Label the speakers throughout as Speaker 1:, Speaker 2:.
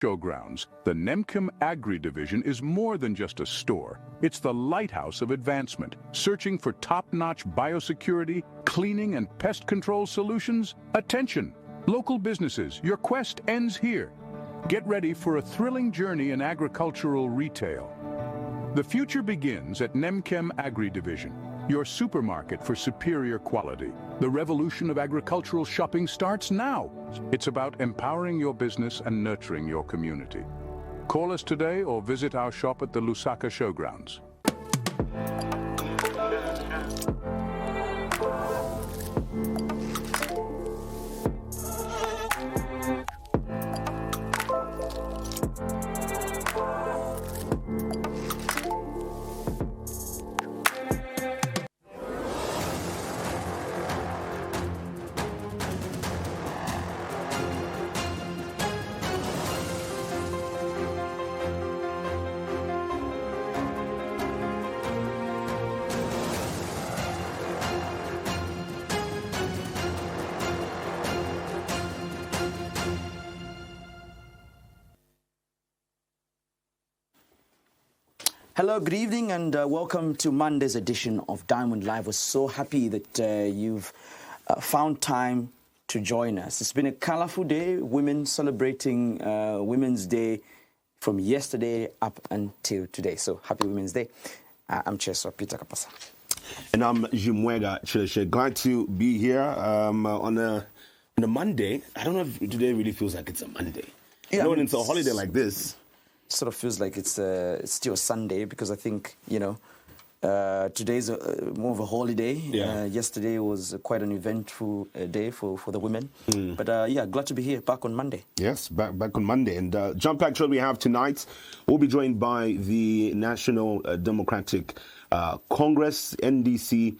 Speaker 1: Showgrounds, the Nemchem Agri Division is more than just a store. It's the lighthouse of advancement, searching for top-notch biosecurity, cleaning, and pest control solutions. Attention! Local businesses, your quest ends here. Get ready for a thrilling journey in agricultural retail. The future begins at Nemchem Agri Division, your supermarket for superior quality. The revolution of agricultural shopping starts now. It's about empowering your business and nurturing your community. Call us today or visit our shop at the Lusaka Showgrounds.
Speaker 2: Hello, good evening, and welcome to Monday's edition of Diamond Live. We're so happy that you've found time to join us. It's been a colorful day, women celebrating Women's Day from yesterday up until today. So happy Women's Day. I'm Cheswa Kapasa.
Speaker 3: And I'm Chimweka. Glad to be here on a Monday. I don't know if today really feels like it's a Monday.
Speaker 2: Yeah,
Speaker 3: when it's a holiday like this,
Speaker 2: sort of feels like it's still Sunday, because I think, today's more of a holiday.
Speaker 3: Yeah.
Speaker 2: Yesterday was quite an eventful day for the women. But glad to be here back on Monday.
Speaker 3: Yes, back on Monday. And jump-packed show we have tonight. We'll be joined by the National Democratic Congress, NDC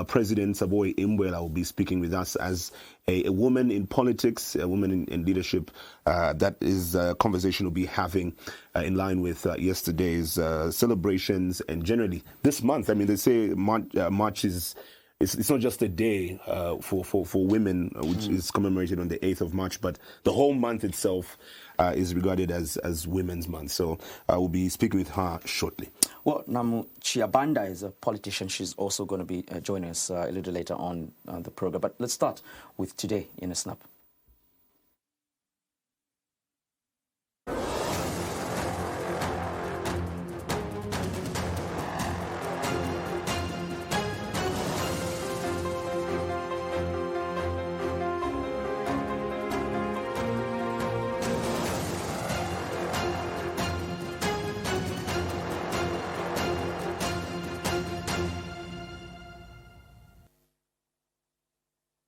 Speaker 3: President Saboi Imboela will be speaking with us as a woman in politics, a woman in leadership. That is a conversation we'll be having in line with yesterday's celebrations and generally this month. I mean, they say March is... It's not just a day for women, which is commemorated on the 8th of March, but the whole month itself is regarded as Women's Month. So we'll be speaking with her shortly.
Speaker 2: Well, Namuchiya Banda is a politician. She's also going to be joining us a little later on the program. But let's start with today in a snap.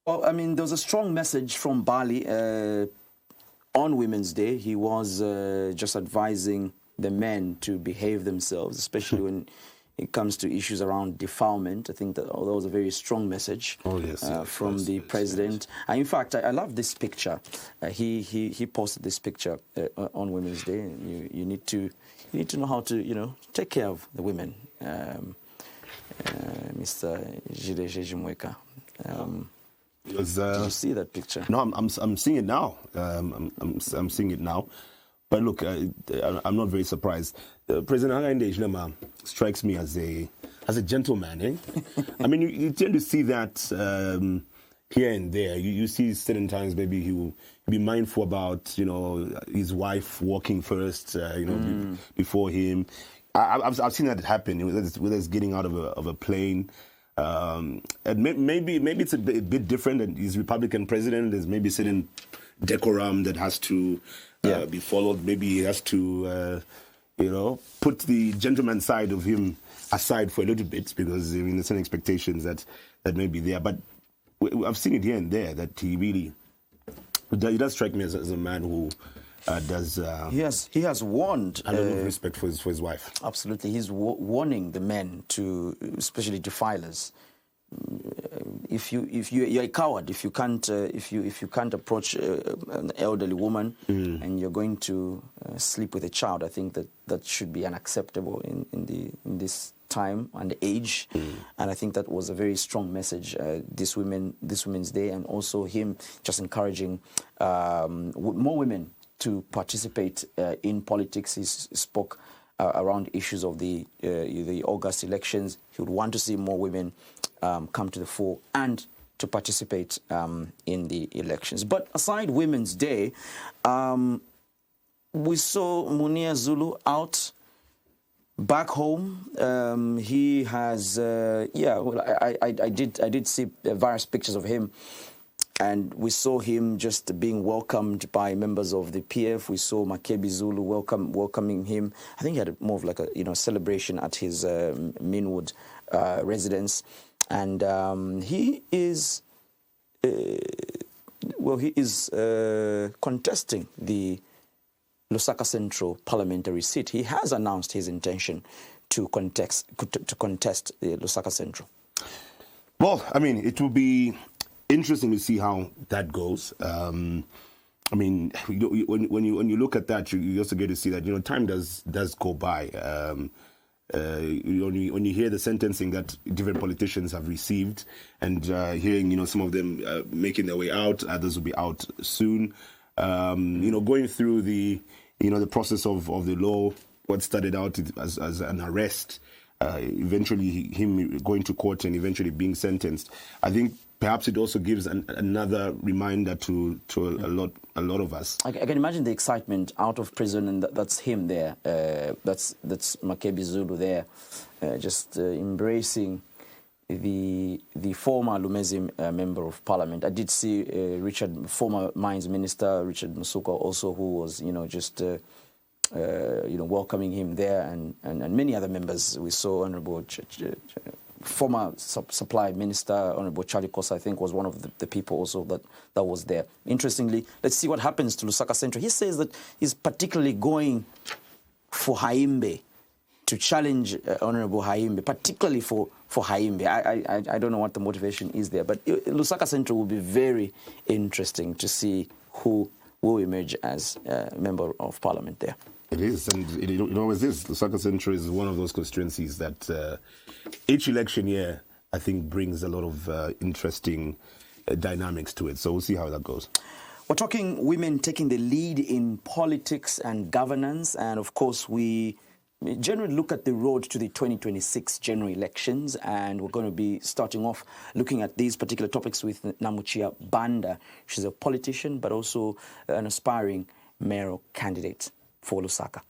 Speaker 2: Well, I mean, there was a strong message from Bali on Women's Day. He was just advising the men to behave themselves, especially when it comes to issues around defilement. I think that that was a very strong message from the president. And in fact, I love this picture. He posted this picture on Women's Day. And you need to know how to take care of the women, Mr. Chimweka. Did you see that picture?
Speaker 3: No, I'm seeing it now. I'm seeing it now. But look, I'm not very surprised. President Hakainde Hichilema strikes me as a gentleman. Eh? I mean, you tend to see that here and there. You see certain times maybe he will be mindful about his wife walking first, before him. I've seen that happen. Whether it's getting out of a plane. And maybe it's a bit different. And he's Republican president. There's maybe certain decorum that has to be followed. Maybe he has to, put the gentleman side of him aside for a little bit, because there's certain expectations that may be there. But I've seen it here and there that he does strike me as a man who does.
Speaker 2: He has warned.
Speaker 3: A lot of respect for his wife.
Speaker 2: Absolutely, he's warning the men to, especially defilers. If you're a coward, if you can't approach an elderly woman and you're going to sleep with a child, I think that should be unacceptable in this time and age. And I think that was a very strong message this Women's Day, and also him just encouraging more women to participate in politics. He spoke around issues of the August elections. He would want to see more women come to the fore and to participate in the elections. But aside Women's Day, we saw Munir Zulu out back home. He has, I did see various pictures of him, and we saw him just being welcomed by members of the PF. We saw Makebi Zulu welcoming him. I think he had more of like a celebration at his Minwood residence, and he is contesting the Lusaka Central parliamentary seat. He has announced his intention to contest the Lusaka Central.
Speaker 3: Well, I mean, it will be interesting to see how that goes. I mean, when you look at that, you also get to see that time does go by. When you hear the sentencing that different politicians have received, and hearing some of them making their way out, others will be out soon. Going through the process of the law, what started out as an arrest, eventually him going to court and eventually being sentenced. I think perhaps it also gives another reminder to a lot of us.
Speaker 2: I can imagine the excitement out of prison, and that's him there. That's Makebi Zulu there, just embracing the former Lumezi member of parliament. I did see former mines minister Richard Musuka also, who was welcoming him there, and many other members. We saw Honourable former supply minister Honourable Charlie Kosa, I think, was one of the people also that was there. Interestingly, let's see what happens to Lusaka Central. He says that he's particularly going for Haimbe, to challenge Honourable Haimbe, particularly for Haimbe. I don't know what the motivation is there, but Lusaka Central will be very interesting to see who will emerge as a member of parliament there.
Speaker 3: It is, and it always is. Lusaka Central is one of those constituencies that each election year, I think, brings a lot of interesting dynamics to it. So we'll see how that goes.
Speaker 2: We're talking women taking the lead in politics and governance, and of course we generally look at the road to the 2026 general elections, and we're going to be starting off looking at these particular topics with Namuchiya Banda. She's a politician, but also an aspiring mayoral candidate for Lusaka.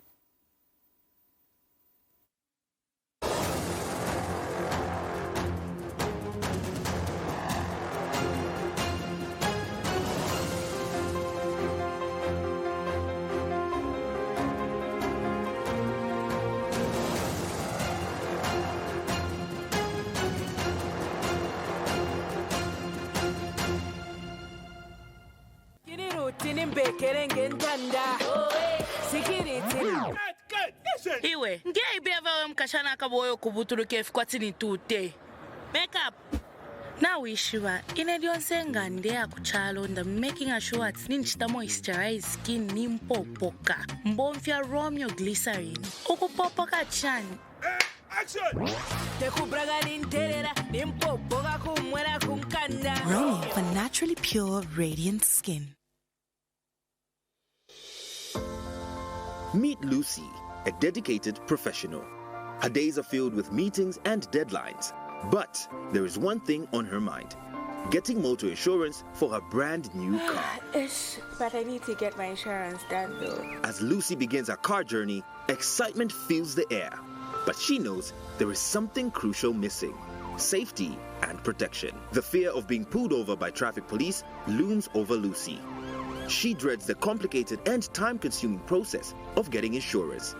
Speaker 4: Iwe, ngia ibeva we mkashana kaboyo kubutuluke efukwatini tute. Make up. Now Ishiva, inedionsenga ndea kuchalo nda making sure it's ninchita moisturize skin nimpopoka. Mbomfia Romeo glycerin. Ukupopoka chan.
Speaker 5: Action!
Speaker 6: Romeo for naturally pure, radiant skin.
Speaker 7: Meet Lucy, a dedicated professional. Her days are filled with meetings and deadlines, but there is one thing on her mind: getting motor insurance for her brand new car.
Speaker 8: But I need to get my insurance done though.
Speaker 7: As Lucy begins her car journey, excitement fills the air. But she knows there is something crucial missing: safety and protection. The fear of being pulled over by traffic police looms over Lucy. She dreads the complicated and time-consuming process of getting insurance.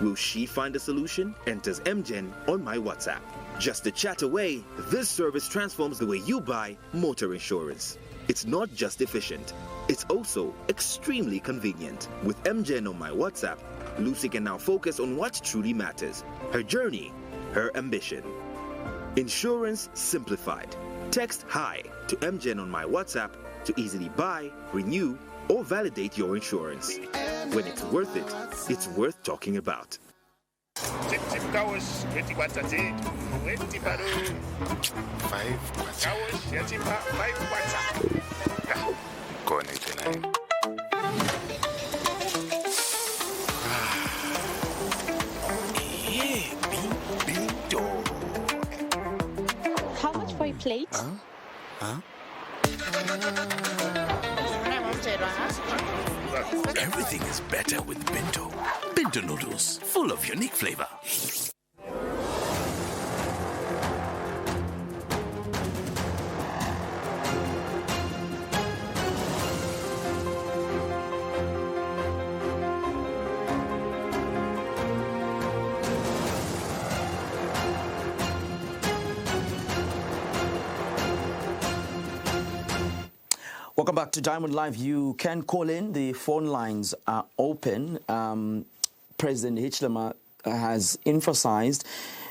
Speaker 7: Will she find a solution? Enters MGen on my WhatsApp. Just a chat away, this service transforms the way you buy motor insurance. It's not just efficient, it's also extremely convenient. With MGen on my WhatsApp, Lucy can now focus on what truly matters: her journey, her ambition. Insurance simplified. Text HI to MGen on my WhatsApp to easily buy, renew, or validate your insurance. When it's worth it, it's worth talking about.
Speaker 5: plate.
Speaker 9: Everything is better with Bento. Bento noodles, full of unique flavor.
Speaker 2: Welcome back to Diamond Live. You can call in. The phone lines are open. President Hichilema has emphasized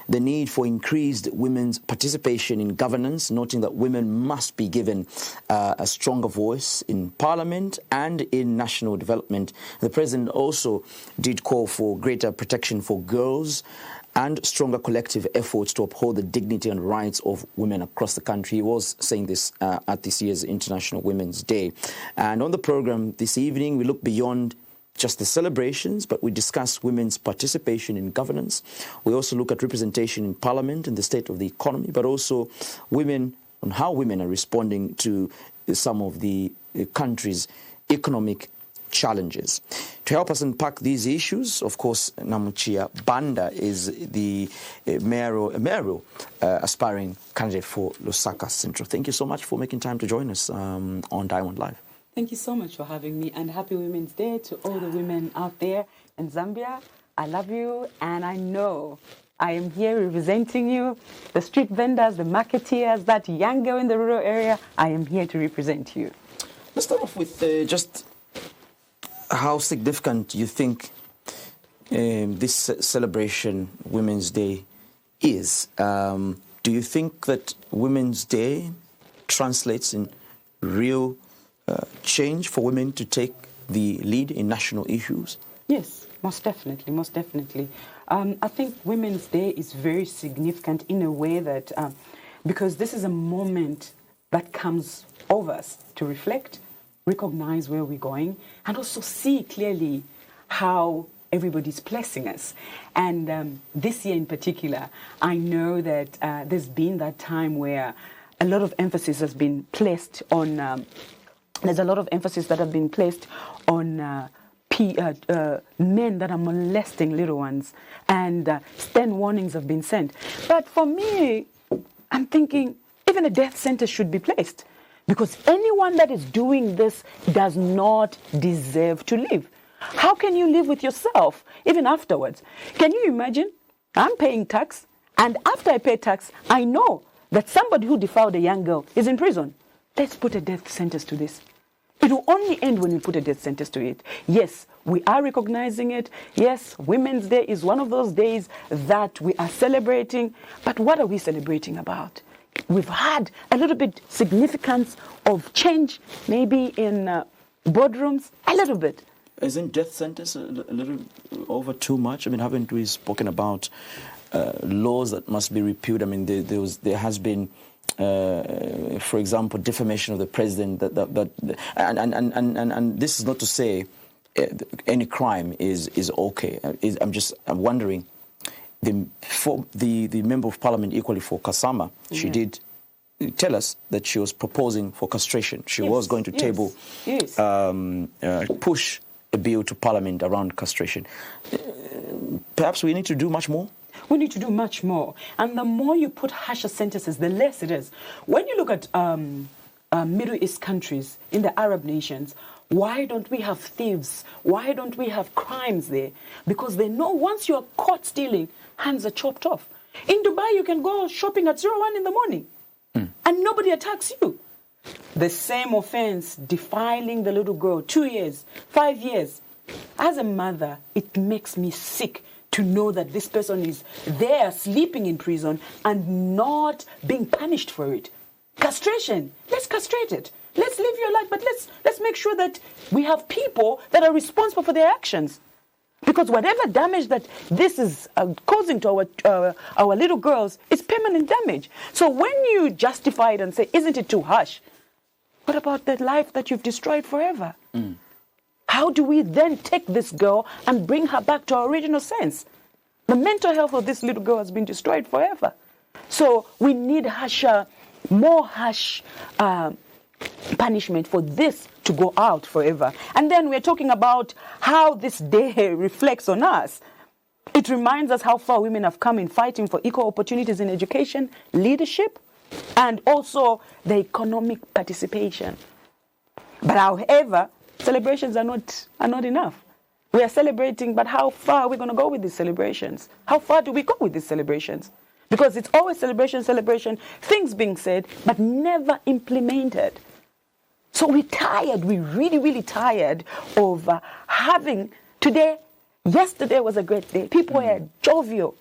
Speaker 2: the need for increased women's participation in governance, noting that women must be given a stronger voice in parliament and in national development. The president also did call for greater protection for girls and stronger collective efforts to uphold the dignity and rights of women across the country. He was saying this at this year's International Women's Day. And on the program this evening, we look beyond just the celebrations, but we discuss women's participation in governance. We also look at representation in parliament and the state of the economy, but also women, on how women are responding to some of the country's economic challenges. To help us unpack these issues, of course, Namuchiya Banda is the mayoral aspiring candidate for Lusaka Central. Thank you so much for making time to join us on Diamond Live.
Speaker 10: Thank you so much for having me, and happy Women's Day to all the women out there in Zambia. I love you, and I know I am here representing you, the street vendors, the marketeers, that young girl in the rural area. I am here to represent you.
Speaker 2: Let's start off with just how significant you think this celebration, Women's Day, is. Do you think that Women's Day translates in real change for women to take the lead in national issues?
Speaker 10: Yes, most definitely, most definitely. I think Women's Day is very significant in a way that, because this is a moment that comes over us to reflect, recognize where we're going, and also see clearly how everybody's placing us. And this year in particular, I know that there's been that time where a lot of emphasis has been placed on, there's a lot of emphasis that have been placed on men that are molesting little ones, and stern warnings have been sent. But for me, I'm thinking even a death sentence should be placed, because anyone that is doing this does not deserve to live. How can you live with yourself even afterwards? Can you imagine? I'm paying tax, and after I pay tax, I know that somebody who defiled a young girl is in prison. Let's put a death sentence to this. It will only end when we put a death sentence to it. Yes, we are recognizing it. Yes, Women's Day is one of those days that we are celebrating. But what are we celebrating about? We've had a little bit significance of change, maybe in boardrooms, a little bit.
Speaker 2: Isn't death sentence a little over too much? I mean, haven't we spoken about laws that must be repealed? I mean, there has been, for example, defamation of the president. And this is not to say any crime is okay. I'm wondering. The member of parliament equally for Kasama, she did tell us that she was proposing for castration. She was going to table, push a bill to parliament around castration. Perhaps we need to do much more?
Speaker 10: We need to do much more. And the more you put harsher sentences, the less it is. When you look at Middle East countries, in the Arab nations, why don't we have thieves? Why don't we have crimes there? Because they know once you're caught stealing, hands are chopped off. In Dubai, you can go shopping at 01 in the morning and nobody attacks you. The same offense, defiling the little girl, 2 years, 5 years. As a mother, it makes me sick to know that this person is there sleeping in prison and not being punished for it. Castration, let's castrate it. Let's live your life, but let's make sure that we have people that are responsible for their actions. Because whatever damage that this is causing to our little girls is permanent damage. So when you justify it and say, isn't it too harsh? What about the life that you've destroyed forever? How do we then take this girl and bring her back to our original sense? The mental health of this little girl has been destroyed forever. So we need harsher more harsh punishment for this to go out forever. And then we're talking about how this day reflects on us. It reminds us how far women have come in fighting for equal opportunities in education, leadership, and also the economic participation. But however, celebrations are not enough. We are celebrating, but how far are we going to go with these celebrations? How far do we go with these celebrations? Because it's always celebration, things being said, but never implemented. So we're tired, we're really, really tired of having today. Yesterday was a great day. People were jovial.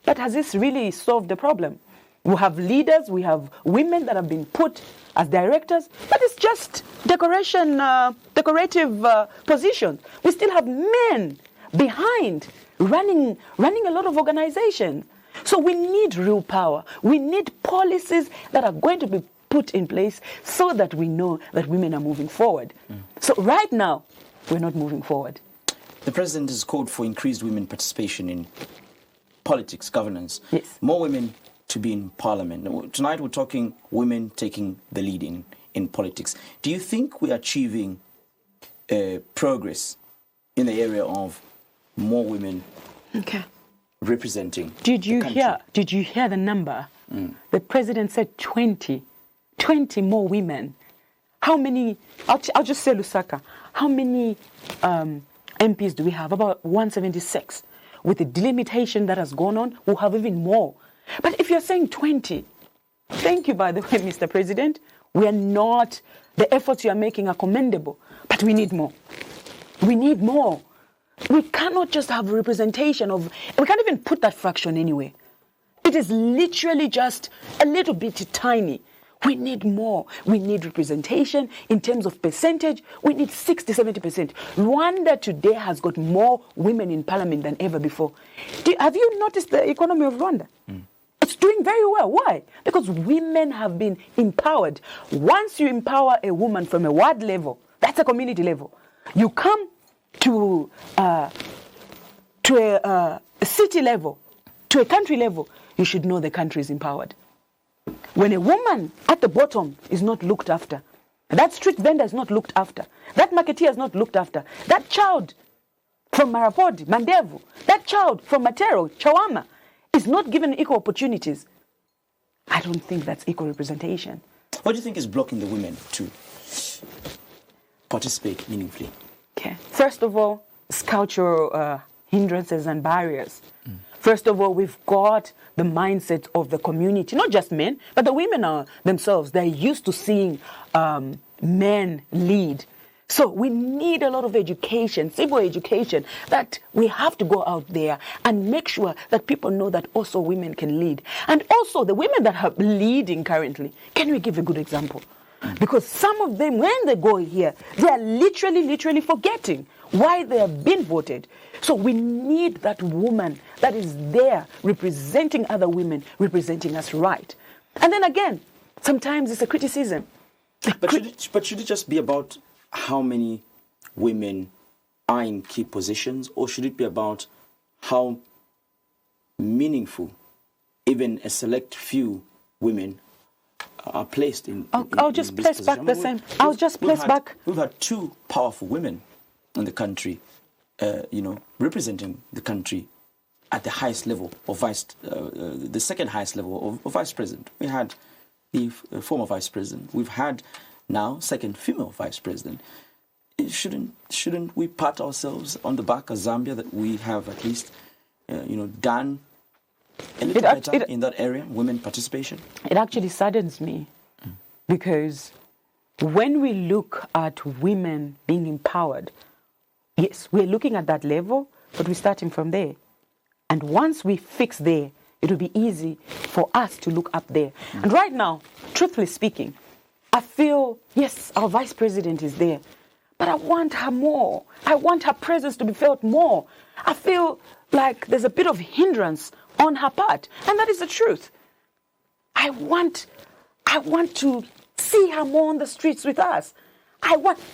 Speaker 10: But has this really solved the problem? We have leaders, we have women that have been put as directors, but it's just decorative positions. We still have men behind running a lot of organizations. So we need real power. We need policies that are going to be put in place so that we know that women are moving forward. So right now, we're not moving forward.
Speaker 2: The president has called for increased women participation in politics, governance.
Speaker 10: Yes.
Speaker 2: More women to be in parliament. Tonight we're talking women taking the lead in politics. Do you think we're achieving progress in the area of more women representing
Speaker 10: Did you
Speaker 2: the country?
Speaker 10: Did you hear the number? The president said 20 more women. How many? I'll just say Lusaka. How many MPs do we have? About 176. With the delimitation that has gone on, we'll have even more. But if you're saying 20, thank you, by the way, Mr. President. We are not, the efforts you are making are commendable, but we need more. We need more. We cannot just have representation of, we can't even put that fraction anywhere. It is literally just a little bit tiny. We need more. We need representation in terms of percentage. We need 60, 70%. Rwanda today has got more women in parliament than ever before. Have you noticed the economy of Rwanda? It's doing very well. Why? Because women have been empowered. Once you empower a woman from a ward level, that's a community level. You come to a city level, to a country level, you should know the country is empowered. When a woman at the bottom is not looked after, that street vendor is not looked after, that marketeer is not looked after, that child from Marapodi, Mandevu, that child from Matero, Chawama, is not given equal opportunities, I don't think that's equal representation.
Speaker 2: What do you think is blocking the women to participate meaningfully?
Speaker 10: Okay. First of all, it's cultural hindrances and barriers. First of all, we've got the mindset of the community, not just men, but the women are themselves. They're used to seeing men lead. So we need a lot of education, civil education, that we have to go out there and make sure that people know that also women can lead. And also the women that are leading currently, can we give a good example? Because some of them, when they go here, they are literally forgetting why they have been voted. So we need that woman that is there representing other women, representing us right. And then again, sometimes it's a criticism.
Speaker 2: But should it just be about how many women are in key positions, or should it be about how meaningful even a select few women are placed in?
Speaker 10: I'll just place back the same. I'll just place back.
Speaker 2: We've had two powerful women in the country, representing the country at the highest level of the second highest level of vice president. We had the former vice president. We've had now second female vice president. Shouldn't we pat ourselves on the back as Zambia that we have at least, done a little better in that area, women participation?
Speaker 10: It actually saddens me because when we look at women being empowered, yes, we're looking at that level, but we're starting from there. And once we fix there, it will be easy for us to look up there. And right now, truthfully speaking, I feel, yes, our vice president is there, but I want her more. I want her presence to be felt more. I feel like there's a bit of hindrance on her part, and that is the truth. I want to see her more on the streets with us.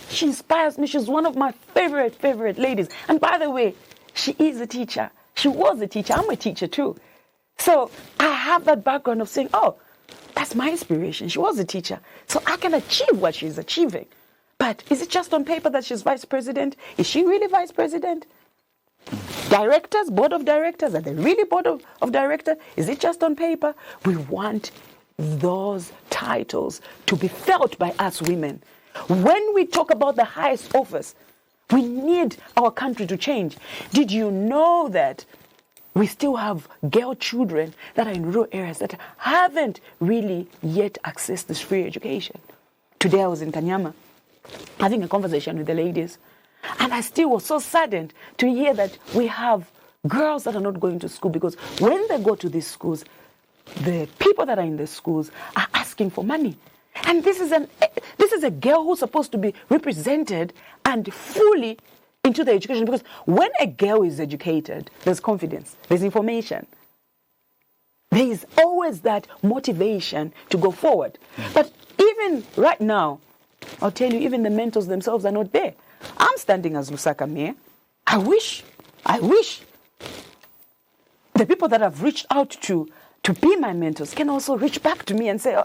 Speaker 10: She inspires me. She's one of my favorite ladies. And by the way, she is a teacher. She was a teacher. I'm a teacher too. So I have that background of saying, oh, That's my inspiration. She was a teacher. So I can achieve what she's achieving. But is it just on paper that she's vice president? Is she really vice president? Directors, board of directors, are they really board of directors? Is it just on paper? We want those titles to be felt by us women. When we talk about the highest office, we need our country to change. Did you know that we still have girl children that are in rural areas that haven't really yet accessed this free education? Today I was in Tanyama having a conversation with the ladies, and I still was so saddened to hear that we have girls that are not going to school, because when they go to these schools, the people that are in the schools are asking for money. And this is a girl who's supposed to be represented and fully into the education, because when a girl is educated, there's confidence, there's information. There is always that motivation to go forward. But even right now, I'll tell you, even the mentors themselves are not there. I'm standing as Lusaka Mayor. I wish the people that I've reached out to be my mentors can also reach back to me and say,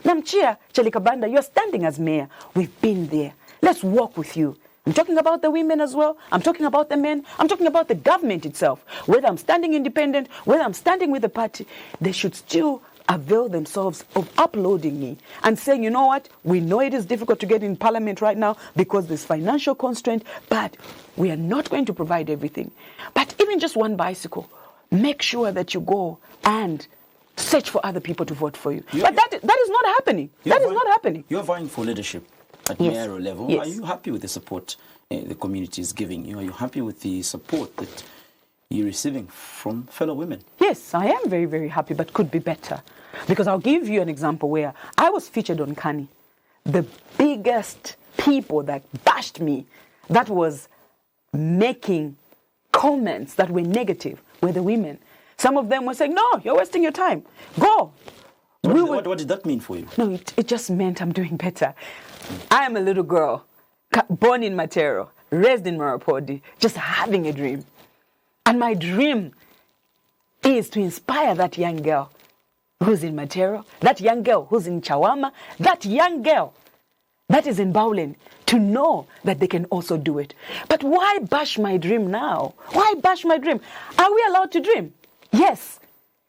Speaker 10: Namuchiya Banda, you're standing as mayor. We've been there. Let's work with you. I'm talking about the women as well. I'm talking about the men. I'm talking about the government itself. Whether I'm standing independent, whether I'm standing with the party, they should still avail themselves of uploading me and saying, you know what, we know it is difficult to get in parliament right now because there's financial constraint, but we are not going to provide everything. But even just one bicycle, make sure that you go and search for other people to vote for you. But that is not happening. That is not happening.
Speaker 2: You're vying for leadership at mayoral level. Yes. Are you happy with the support the community is giving you? Are you happy with the support that you're receiving from fellow women?
Speaker 10: Yes, I am very, very happy, but could be better. Because I'll give you an example where I was featured on Kani. The biggest people that bashed me, that was making comments that were negative, were the women. Some of them were saying, no, you're wasting your time. Go.
Speaker 2: What did that mean for you?
Speaker 10: No, it just meant I'm doing better. I am a little girl, born in Matero, raised in Marapodi, just having a dream. And my dream is to inspire that young girl who's in Matero, that young girl who's in Chawama, that young girl that is in Bowling, to know that they can also do it. But why bash my dream now? Why bash my dream? Are we allowed to dream? Yes.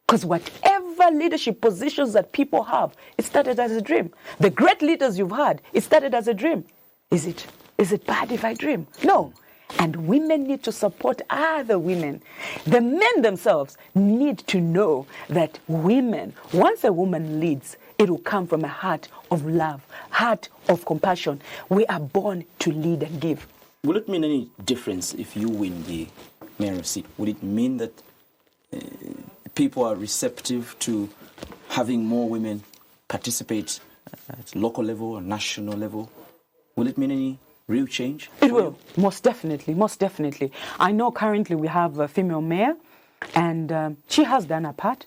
Speaker 10: Because whatever leadership positions that people have, it started as a dream. The great leaders you've had, it started as a dream. Is it bad if I dream? No. And women need to support other women. The men themselves need to know that women, once a woman leads, it will come from a heart of love, heart of compassion. We are born to lead and give.
Speaker 2: Will it mean any difference if you win the mayoral seat? Would it mean that people are receptive to having more women participate at local level or national level? Will it mean any real change?
Speaker 10: It will, most definitely, most definitely. I know currently we have a female mayor, and she has done her part.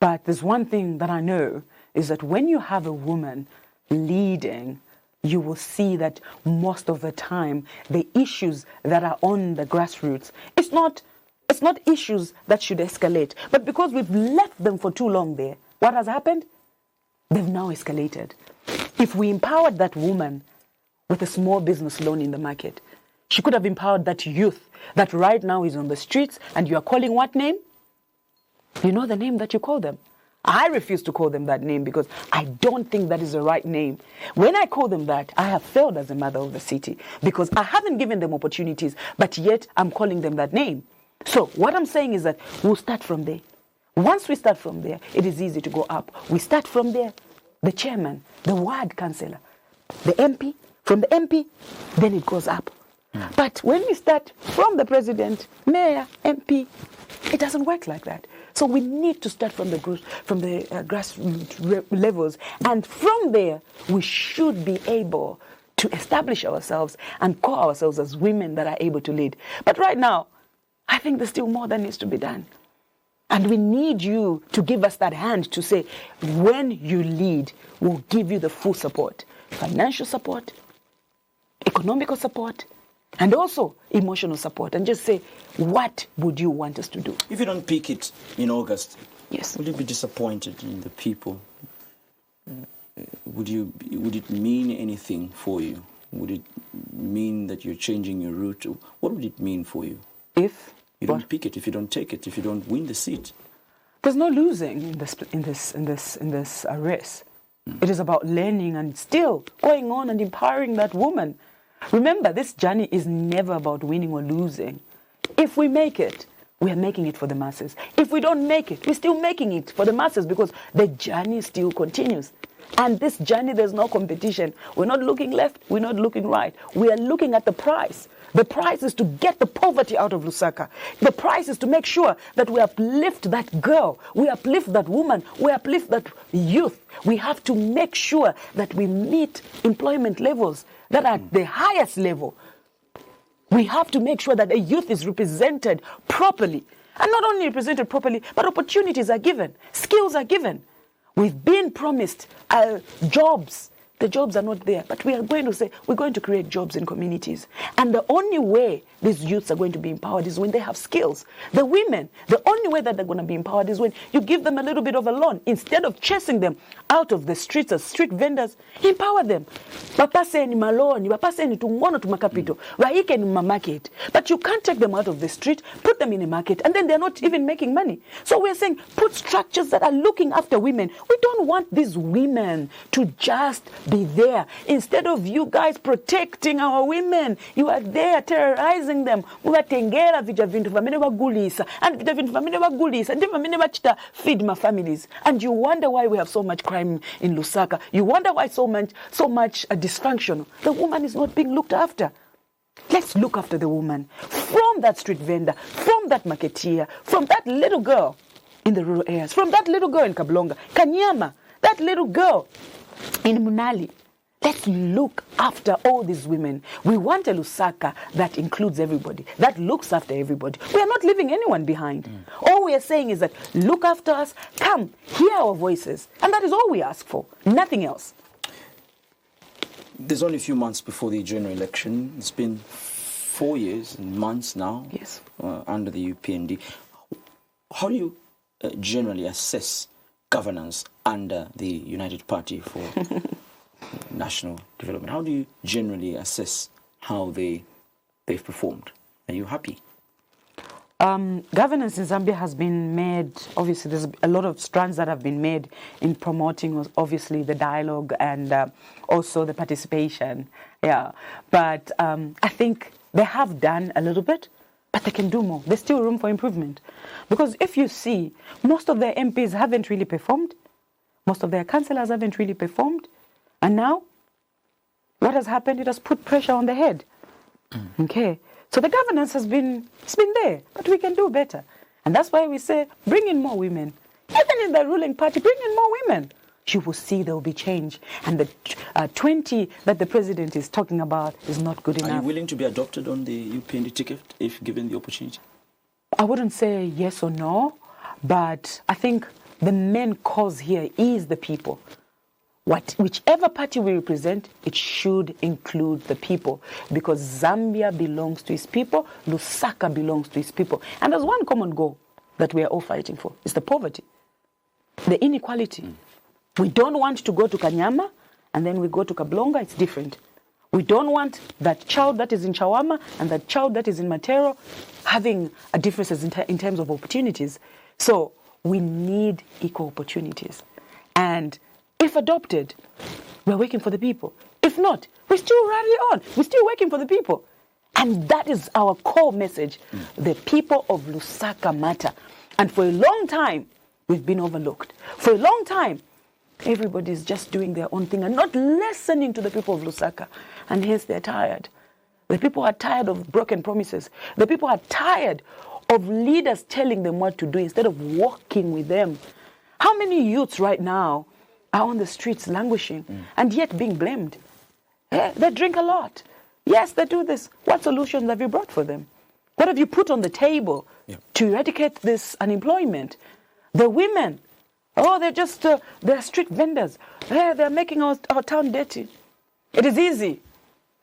Speaker 10: But there's one thing that I know, is that when you have a woman leading, you will see that most of the time, the issues that are on the grassroots, it's not issues that should escalate. But because we've left them for too long there, what has happened? They've now escalated. If we empowered that woman with a small business loan in the market, she could have empowered that youth that right now is on the streets, and you are calling what name? You know the name that you call them. I refuse to call them that name because I don't think that is the right name. When I call them that, I have failed as a mother of the city because I haven't given them opportunities, but yet I'm calling them that name. So what I'm saying is that we'll start from there. Once we start from there, it is easy to go up. We start from there, the chairman, the ward councillor, the MP. From the MP, then it goes up. But when we start from the president, mayor, MP, it doesn't work like that. So we need to start from the grassroots levels. And from there, we should be able to establish ourselves and call ourselves as women that are able to lead. But right now, I think there's still more that needs to be done. And we need you to give us that hand to say, when you lead, we'll give you the full support. Financial support, economical support, and also emotional support. And just say, what would you want us to do?
Speaker 2: If you don't pick it in August,
Speaker 10: yes,
Speaker 2: will you be disappointed in the people? would it mean anything for you? Would it mean that you're changing your route? What would it mean for you?
Speaker 10: If
Speaker 2: you don't pick it, if you don't take it, if you don't win the seat?
Speaker 10: There's no losing in this race. It is about learning and still going on and empowering that woman. Remember, this journey is never about winning or losing. If we make it, we are making it for the masses. If we don't make it, we're still making it for the masses because the journey still continues. And this journey, there's no competition. We're not looking left, we're not looking right. We are looking at the prize. The prize is to get the poverty out of Lusaka. The prize is to make sure that we uplift that girl, we uplift that woman, we uplift that youth. We have to make sure that we meet employment levels that are at the highest level. We have to make sure that the youth is represented properly. And not only represented properly, but opportunities are given, skills are given. We've been promised jobs. The jobs are not there, but we are going to say we're going to create jobs in communities. And the only way these youths are going to be empowered is when they have skills. The women, the only way that they're going to be empowered is when you give them a little bit of a loan. Instead of chasing them out of the streets as street vendors, empower them. Bapaseni maloni, bapaseni tungono tumakapito, waike ni market. But you can't take them out of the street, put them in a market, and then they're not even making money. So we're saying put structures that are looking after women. We don't want these women to just be there. Instead of you guys protecting our women, you are there terrorizing them. Muvatengera vija vintu vamene vagulisa, and vija vintu vamene vagulisa, and vamene vachita feed my families. And you wonder why we have so much crime in Lusaka. You wonder why so much dysfunction. The woman is not being looked after. Let's look after the woman. From that street vendor, from that marketeer, from that little girl in the rural areas, from that little girl in Kablonga, Kanyama, that little girl in Munali. Let's look after all these women. We want a Lusaka that includes everybody, that looks after everybody. We are not leaving anyone behind. All we are saying is that look after us, come, hear our voices. And that is all we ask for, nothing else.
Speaker 2: There's only a few months before the general election. It's been 4 years and months now.
Speaker 10: Yes.
Speaker 2: Under the UPND. How do you generally assess governance under the United Party for National Development? How do you generally assess how they've performed? Are you happy?
Speaker 10: Governance in Zambia has been made, obviously there's a lot of strands that have been made in promoting obviously the dialogue and also the participation. Yeah, but I think they have done a little bit, but they can do more. There's still room for improvement. Because if you see, most of their MPs haven't really performed. Most of their councillors haven't really performed. And now, what has happened? It has put pressure on the head. Okay. So the governance has been, it's been there, but we can do better. And that's why we say, bring in more women. Even in the ruling party, bring in more women. You will see there will be change. And the 20 that the president is talking about is not good enough.
Speaker 2: Are you willing to be adopted on the UPND ticket if given the opportunity?
Speaker 10: I wouldn't say yes or no, but I think the main cause here is the people. Whichever party we represent, it should include the people, because Zambia belongs to its people, Lusaka belongs to its people. And there's one common goal that we are all fighting for. It's the poverty, the inequality. We don't want to go to Kanyama and then we go to Kablonga, it's different. We don't want that child that is in Chawama and that child that is in Matero having a differences in terms of opportunities. So we need equal opportunities. And if adopted, we're working for the people. If not, we're still rallying on. We're still working for the people. And that is our core message. The people of Lusaka matter. And for a long time, we've been overlooked. For a long time, everybody's just doing their own thing and not listening to the people of Lusaka. And hence they're tired. The people are tired of broken promises. The people are tired of leaders telling them what to do instead of walking with them. How many youths right now are on the streets languishing and yet being blamed? They drink a lot. Yes, they do this. What solutions have you brought for them? What have you put on the table to eradicate this unemployment? The women, they're just, they're street vendors. They're making our town dirty. It is easy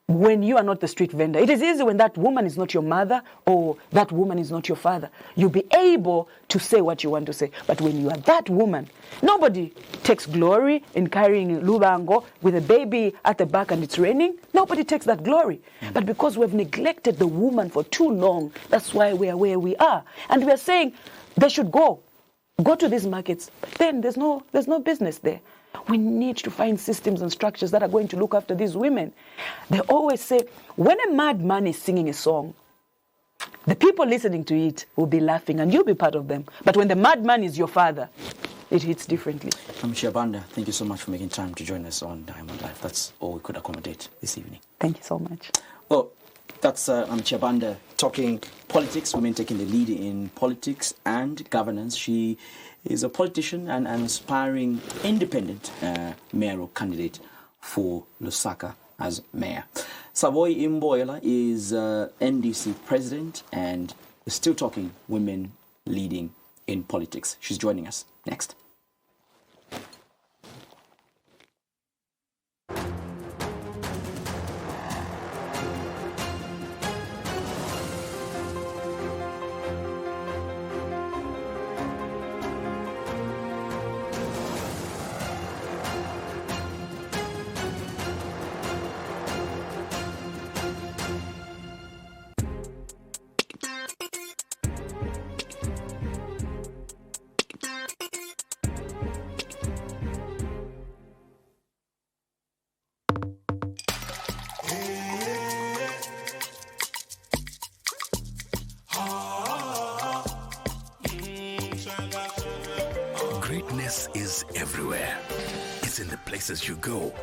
Speaker 10: when you are not the street vendor. It is easy when that woman is not your mother or that woman is not your father. You'll be able to say what you want to say. But when you are that woman, nobody takes glory in carrying Lubango with a baby at the back and it's raining. Nobody takes that glory. But because we've neglected the woman for too long, that's why we are where we are. And we are saying they should go to these markets. But then there's no business there. We need to find systems and structures that are going to look after these women. They always say, when a madman is singing a song, the people listening to it will be laughing and you'll be part of them. But when the madman is your father, it hits differently.
Speaker 2: Namuchiya Banda, thank you so much for making time to join us on Diamond Life. That's all we could accommodate this evening.
Speaker 10: Thank you so much.
Speaker 2: Well, that's Namuchiya Banda talking politics, women taking the lead in politics and governance. She is a politician and an aspiring independent mayoral candidate for Lusaka as mayor. Saboi Imboela is NDC president and is still talking women leading in politics. She's joining us next.
Speaker 9: Greatness is everywhere. It's in the places you go,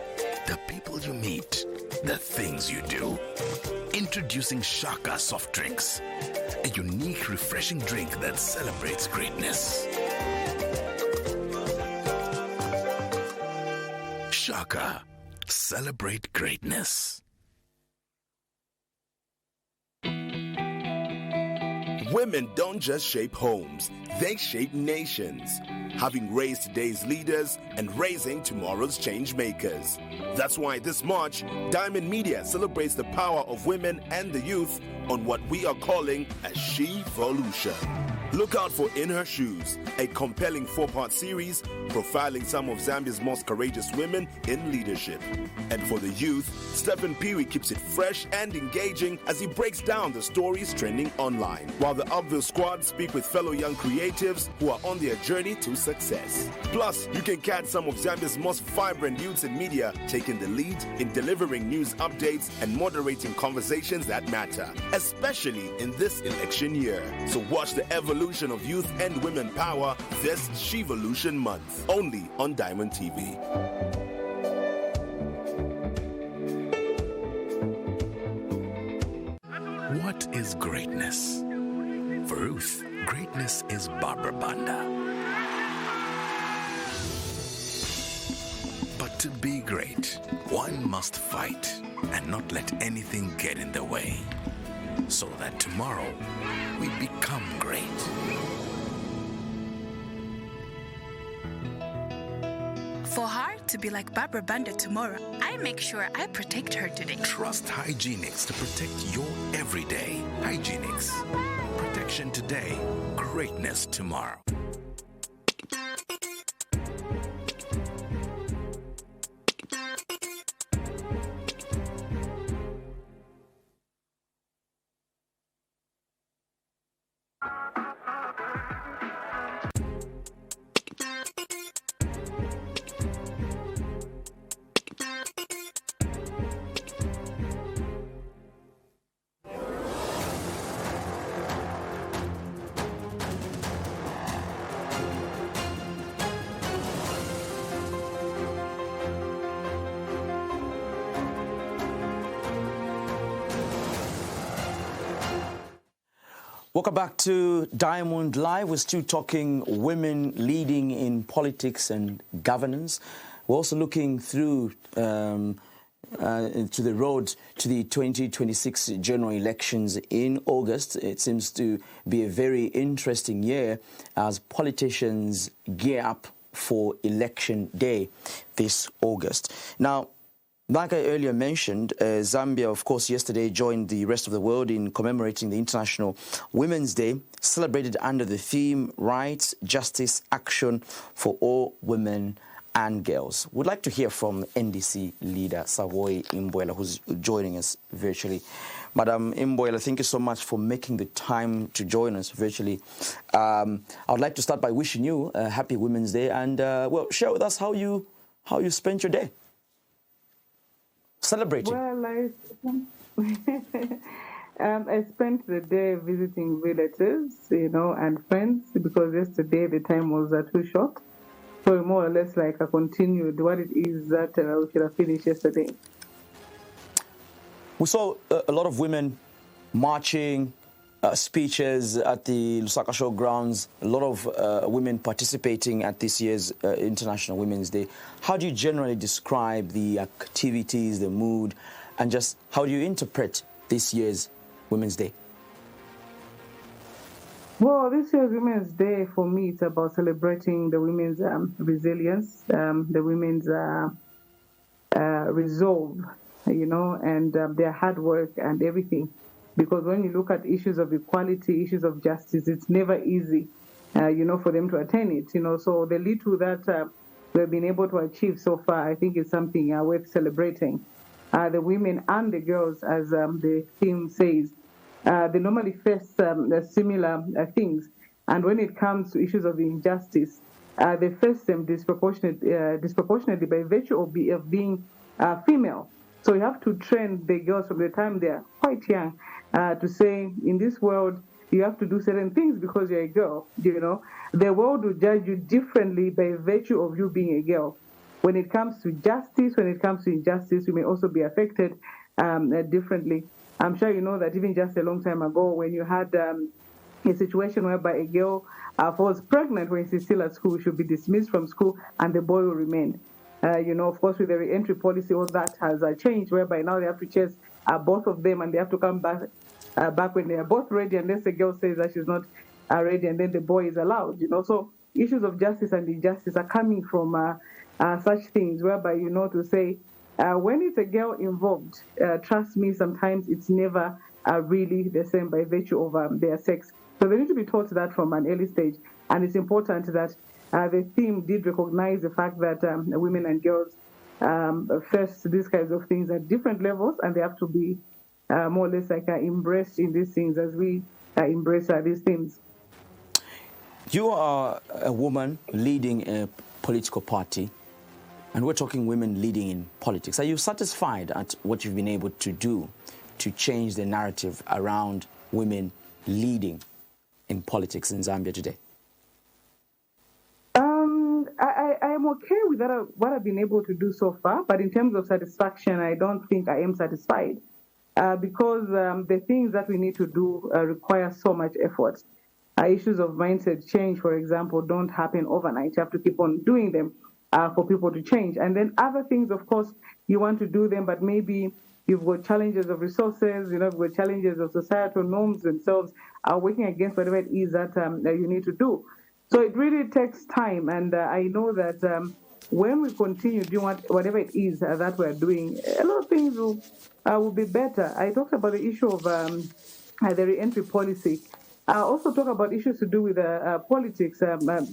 Speaker 9: the people you meet, the things you do. Introducing Shaka soft drinks, a unique, refreshing drink that celebrates greatness. Shaka, celebrate greatness.
Speaker 3: Women don't just shape homes, they shape nations. Having raised today's leaders and raising tomorrow's change makers. That's why this March, Diamond Media celebrates the power of women and the youth on what we are calling a She-volution. Look out for In Her Shoes, a compelling 4-part series profiling some of Zambia's most courageous women in leadership. And for the youth, Stephen Peary keeps it fresh and engaging as he breaks down the stories trending online, while the Upville squad speak with fellow young creatives who are on their journey to success. Plus, you can catch some of Zambia's most vibrant youths in media taking the lead in delivering news updates and moderating conversations that matter, especially in this election year. So watch the evolution of youth and women power this She-volution month, only on Diamond TV.
Speaker 9: What is greatness? For Ruth, greatness is Barbara Banda. But to be great, one must fight and not let anything get in the way, so that tomorrow we become great.
Speaker 6: For her to be like Barbara Banda tomorrow, I make sure I protect her today.
Speaker 9: Trust Hygienics to protect your everyday. Hygienics. Protection today, greatness tomorrow.
Speaker 2: Welcome back to Diamond Live. We're still talking women leading in politics and governance. We're also looking through to the road to the 2026 general elections in August. It seems to be a very interesting year as politicians gear up for election day this August. Now, Like I earlier mentioned, Zambia, of course, yesterday joined the rest of the world in commemorating the International Women's Day, celebrated under the theme Rights, Justice, Action for All Women and Girls. We'd like to hear from NDC leader Saboi Imboela, who's joining us virtually. Madam Imboela, thank you so much for making the time to join us virtually. I would like to start by wishing you a happy Women's Day and, well, share with us how you spent your day. Celebrating.
Speaker 5: Well, I spent the day visiting relatives, and friends, because yesterday the time was too short. So more or less like I continued what it is that we should have finished yesterday.
Speaker 2: We saw a lot of women marching, speeches at the Lusaka Showgrounds, a lot of women participating at this year's International Women's Day. How do you generally describe the activities, the mood, and just how do you interpret this year's Women's Day?
Speaker 5: Well, this year's Women's Day, for me, it's about celebrating the women's resilience, the women's resolve, and their hard work and everything. Because when you look at issues of equality, issues of justice, it's never easy, for them to attain it. So the little that we've been able to achieve so far, I think is something worth celebrating. The women and the girls, as the theme says, they normally face similar things. And when it comes to issues of injustice, they face them disproportionately by virtue of being female. So you have to train the girls from the time they're quite young to say, in this world, you have to do certain things because you're a girl. The world will judge you differently by virtue of you being a girl. When it comes to justice, when it comes to injustice, you may also be affected differently. I'm sure you know that even just a long time ago, when you had a situation whereby a girl was pregnant when she's still at school, should be dismissed from school, and the boy will remain. Of course, with the re-entry policy, all that has changed, whereby now they have to chase both of them, and they have to come back when they are both ready, unless the girl says that she's not ready, and then the boy is allowed. So issues of justice and injustice are coming from such things, whereby to say when it's a girl involved, trust me, sometimes it's never really the same by virtue of their sex. So they need to be taught that from an early stage, and it's important that the theme did recognize the fact that women and girls face these kinds of things at different levels, and they have to be more or less like embraced in these things as we embrace these themes.
Speaker 2: You are a woman leading a political party, and we're talking women leading in politics. Are you satisfied at what you've been able to do to change the narrative around women leading in politics in Zambia today?
Speaker 5: I am okay with that, what I've been able to do so far, but in terms of satisfaction, I don't think I am satisfied because the things that we need to do require so much effort. Issues of mindset change, for example, don't happen overnight. You have to keep on doing them for people to change. And then other things, of course, you want to do them, but maybe you've got challenges of resources, you've got challenges of societal norms themselves are working against whatever it is that you need to do. So it really takes time, and I know that when we continue doing whatever it is that we're doing, a lot of things will be better. I talked about the issue of the re-entry policy. I also talk about issues to do with politics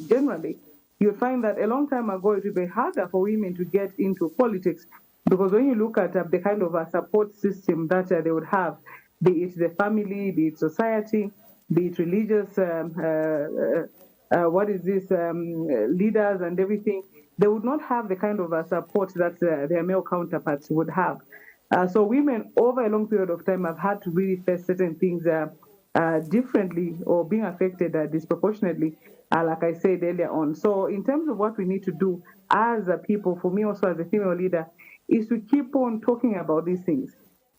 Speaker 5: generally. You'll find that a long time ago it would be harder for women to get into politics because when you look at the kind of support system that they would have, be it the family, be it society, be it religious, leaders and everything, they would not have the kind of support that their male counterparts would have. So women over a long period of time have had to really face certain things differently or being affected disproportionately, like I said earlier on. So in terms of what we need to do as a people, for me also as a female leader, is to keep on talking about these things.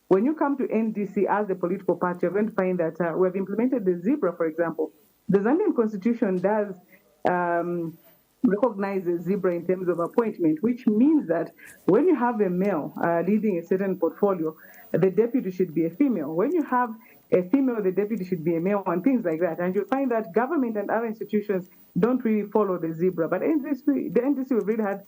Speaker 5: When you come to NDC as a political party, you're going to find that we have implemented the zebra, for example. The Zambian constitution does recognize the zebra in terms of appointment, which means that when you have a male leading a certain portfolio, the deputy should be a female. When you have a female, the deputy should be a male, and things like that. And you'll find that government and other institutions don't really follow the zebra. But the NDC, we've really had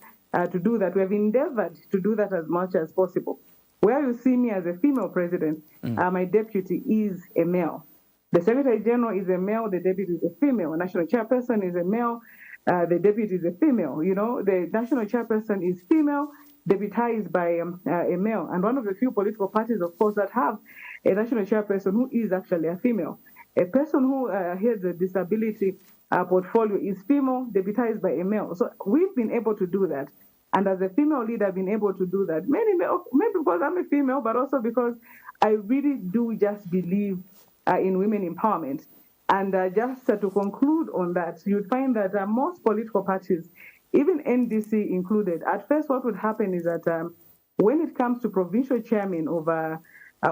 Speaker 5: to do that. We have endeavored to do that as much as possible. Where you see me as a female president, my deputy is a male. The Secretary General is a male, the deputy is a female. National Chairperson is a male, the deputy is a female. You know, the National Chairperson is female, deputized by a male. And one of the few political parties, of course, that have a National Chairperson who is actually a female. A person who heads a disability portfolio is female, deputized by a male. So we've been able to do that. And as a female leader, I've been able to do that. Maybe because I'm a female, but also because I really do just believe in women empowerment. And just to conclude on that, you'd find that most political parties, even NDC included, at first what would happen is that when it comes to provincial chairman of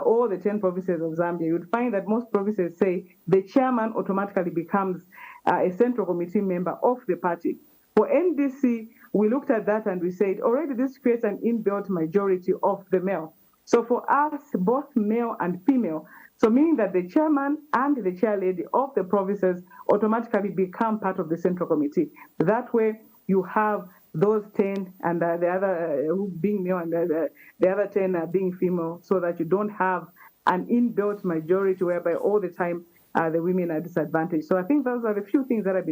Speaker 5: all the 10 provinces of Zambia, you'd find that most provinces say the chairman automatically becomes a central committee member of the party. For NDC, we looked at that and we said, already this creates an inbuilt majority of the male. So for us, both male and female, so meaning that the chairman and the chair lady of the provinces automatically become part of the central committee. That way, you have those 10 and the other being male and the other 10 being female, so that you don't have an inbuilt majority whereby all the time the women are disadvantaged. So I think those are the few things that I've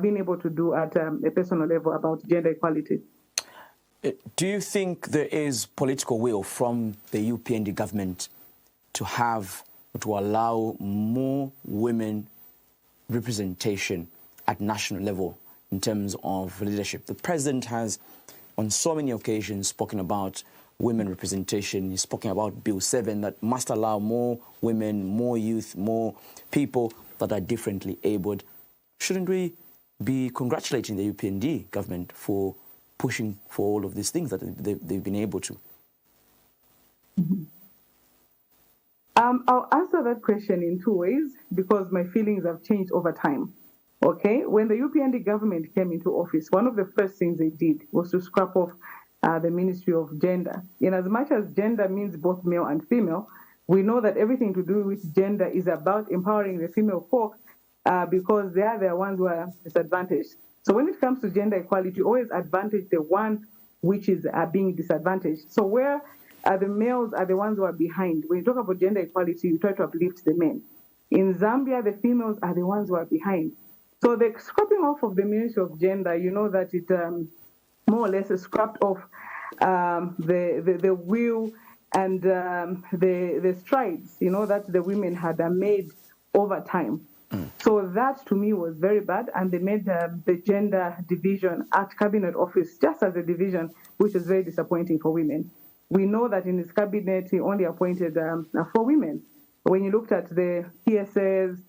Speaker 5: been able to do at a personal level about gender equality.
Speaker 2: Do you think there is political will from the UPND government to allow more women representation at national level in terms of leadership? The president has, on so many occasions, spoken about women representation. He's spoken about Bill 7 that must allow more women, more youth, more people that are differently abled. Shouldn't we be congratulating the UPND government for pushing for all of these things that they've been able to?
Speaker 5: Mm-hmm. I'll answer that question in two ways because my feelings have changed over time. Okay, when the UPND government came into office, one of the first things they did was to scrap off the Ministry of Gender. In as much as gender means both male and female, we know that everything to do with gender is about empowering the female folk because they are the ones who are disadvantaged. So when it comes to gender equality, always advantage the one which is being disadvantaged. So where the males are the ones who are behind. When you talk about gender equality, you try to uplift the men. In Zambia, the females are the ones who are behind. So the scrapping off of the Ministry of Gender, you know that it more or less scrapped off the will and the strides, you know, that the women had made over time. So that to me was very bad, and they made the gender division at cabinet office just as a division, which is very disappointing for women. We know that in his cabinet he only appointed 4 women. When you looked at the PSAs,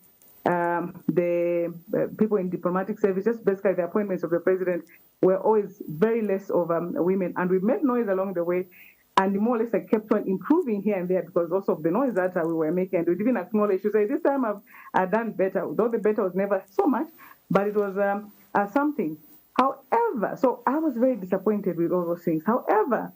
Speaker 5: the people in diplomatic service, just basically the appointments of the president were always very less of women, and we made noise along the way. And more or less I kept on improving here and there because also of the noise that we were making. And we didn't acknowledge, to say, this time I've done better, though the better was never so much, but it was something. However, so I was very disappointed with all those things. However,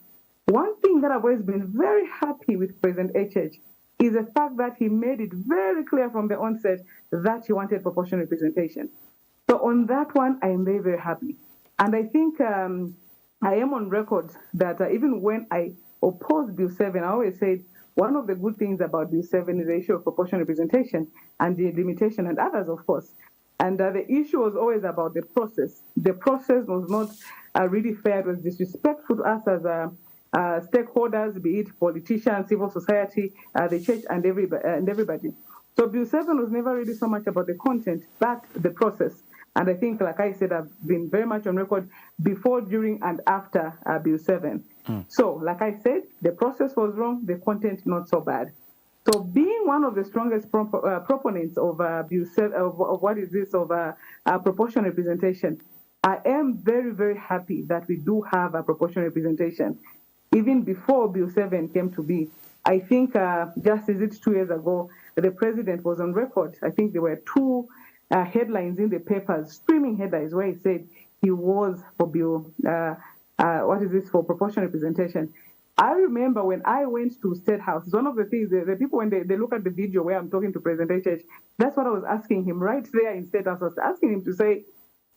Speaker 5: one thing that I've always been very happy with President HH is the fact that he made it very clear from the onset that he wanted proportional representation. So on that one, I am very, very happy. And I think I am on record that even when I opposed Bill 7, I always said one of the good things about Bill 7 is the issue of proportional representation and the limitation and others, of course. And the issue was always about the process. The process was not really fair. It was disrespectful to us as stakeholders, be it politicians, civil society, the church, and everybody. So Bill 7 was never really so much about the content, but the process. And I think, like I said, I've been very much on record before, during, and after Bill 7. So, like I said, the process was wrong, the content not so bad. So being one of the strongest proponents of Bill 7, of what is this, of proportional representation, I am very, very happy that we do have a proportional representation. Even before Bill 7 came to be, I think just as it's 2 years ago, the president was on record. I think there were 2 headlines in the papers, screaming headlines, where he said he was for Bill, for proportional representation. I remember when I went to State House, one of the things, the people, when they look at the video where I'm talking to President HH, that's what I was asking him right there in State House. I was asking him to say,